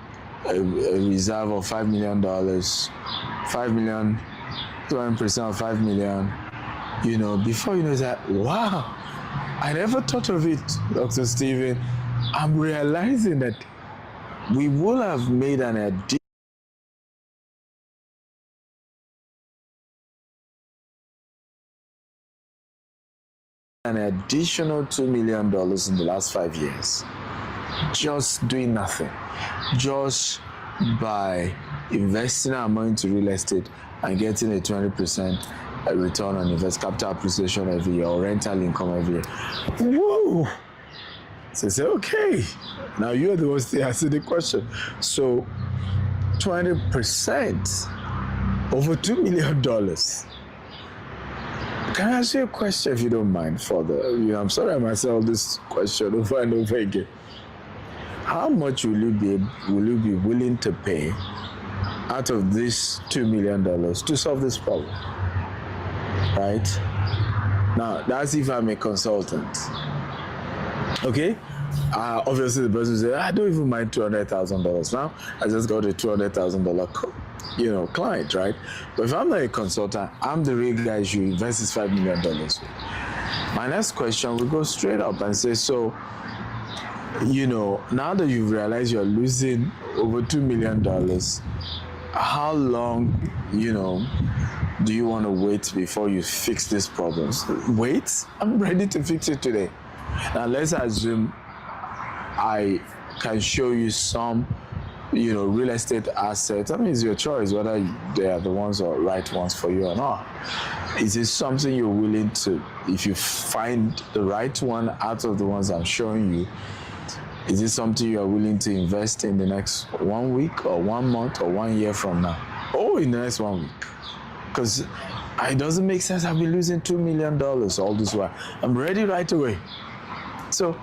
Speaker 15: a reserve of $5 million, 5 million, 20% of 5 million, before you know that, wow, I never thought of it, Dr. Stephen. I'm realizing that we will have made an addition an additional $2 million in the last 5 years. Just doing nothing. Just by investing our money into real estate and getting a 20% return on investment, capital appreciation every year, or rental income every year. Whoa! So I say, okay, now you're the one to answer the question. So 20% over $2 million. Can I ask you a question if you don't mind? I'm sorry I myself this question over and over again. How much will you be willing to pay out of this $2 million to solve this problem? Right? Now, that's if I'm a consultant. Okay? Obviously, the person will say, I don't even mind $200,000 now. I just got a $200,000 client, right? But if I'm not a consultant, I'm the real guy you invest this $5 million with. My next question will go straight up and say, so, now that you've realized you're losing over $2 million, how long, do you want to wait before you fix these problems? Wait? I'm ready to fix it today. Now, let's assume I can show you some, real estate assets. I mean, it's your choice whether they are the ones or right ones for you or not. Is it something you're willing to, if you find the right one out of the ones I'm showing you, is it something you are willing to invest in the next 1 week or 1 month or 1 year from now? Or in the next 1 week? Because it doesn't make sense. I've been losing $2 million all this while. I'm ready right away. So,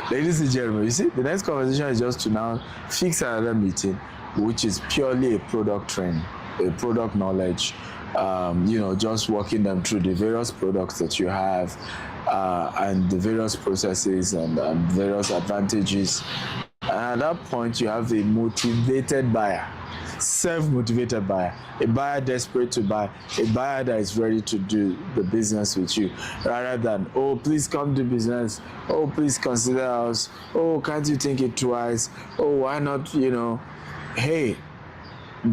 Speaker 15: ladies and gentlemen, you see, the next conversation is just to now fix another meeting, which is purely a product training, a product knowledge, just walking them through the various products that you have and the various processes and various advantages. And at that point, you have a motivated buyer, self-motivated buyer, a buyer desperate to buy, a buyer that is ready to do the business with you, rather than, oh, please come to business, oh, please consider us, oh, can't you think it twice, oh, why not, hey,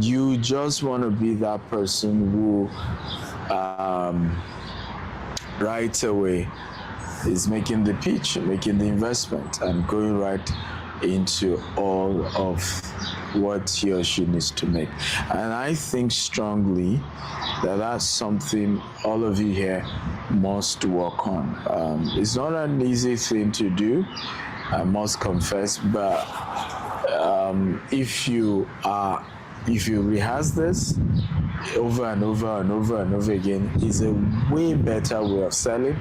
Speaker 15: you just want to be that person who right away is making the pitch, making the investment, and going right into all of what he or she needs to make. And I think strongly that that's something all of you here must work on. It's not an easy thing to do, I must confess, but if you rehearse this over and over and over and over again, it's a way better way of selling.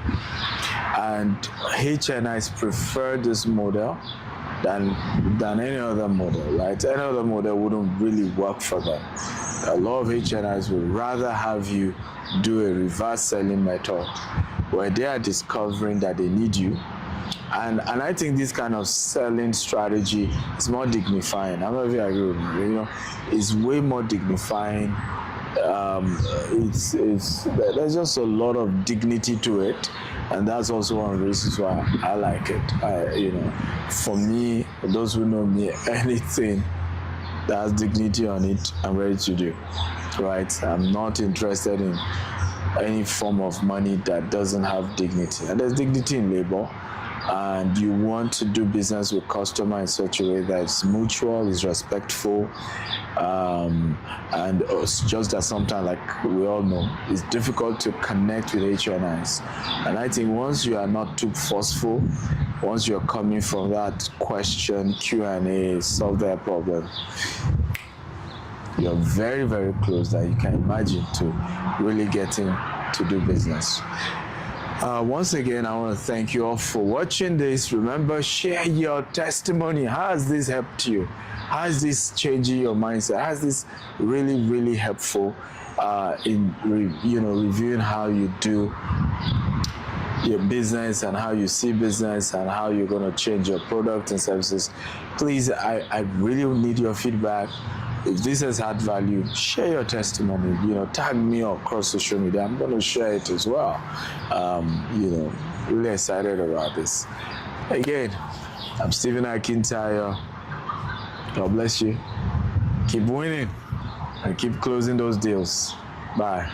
Speaker 15: And HNIs prefer this model than any other model, right? Any other model wouldn't really work for them. A lot of HNIs would rather have you do a reverse selling method where they are discovering that they need you. And I think this kind of selling strategy is more dignifying. I'm not even agree with me. It's way more dignifying. There's just a lot of dignity to it, and that's also one of the reasons why I like it. For me, those who know me, anything that has dignity on it, I'm ready to do. Right? I'm not interested in any form of money that doesn't have dignity. And there's dignity in labor. And you want to do business with customer in such a way that it's mutual, is respectful, and it's just that sometimes, like we all know, it's difficult to connect with HNIs. And I think once you are not too forceful, once you're coming from that question, Q&A, solve their problem, you're very, very close that you can imagine to really getting to do business. Once again, I want to thank you all for watching this. Remember, share your testimony. How has this helped you? How is this changing your mindset? How is this really, really helpful in reviewing how you do your business and how you see business and how you're going to change your product and services? Please, I really really need your feedback. If this has had value, share your testimony, tag me across social media. I'm going to share it as well. Really excited about this. Again, I'm Stephen Akintayo. God bless you. Keep winning and keep closing those deals. Bye.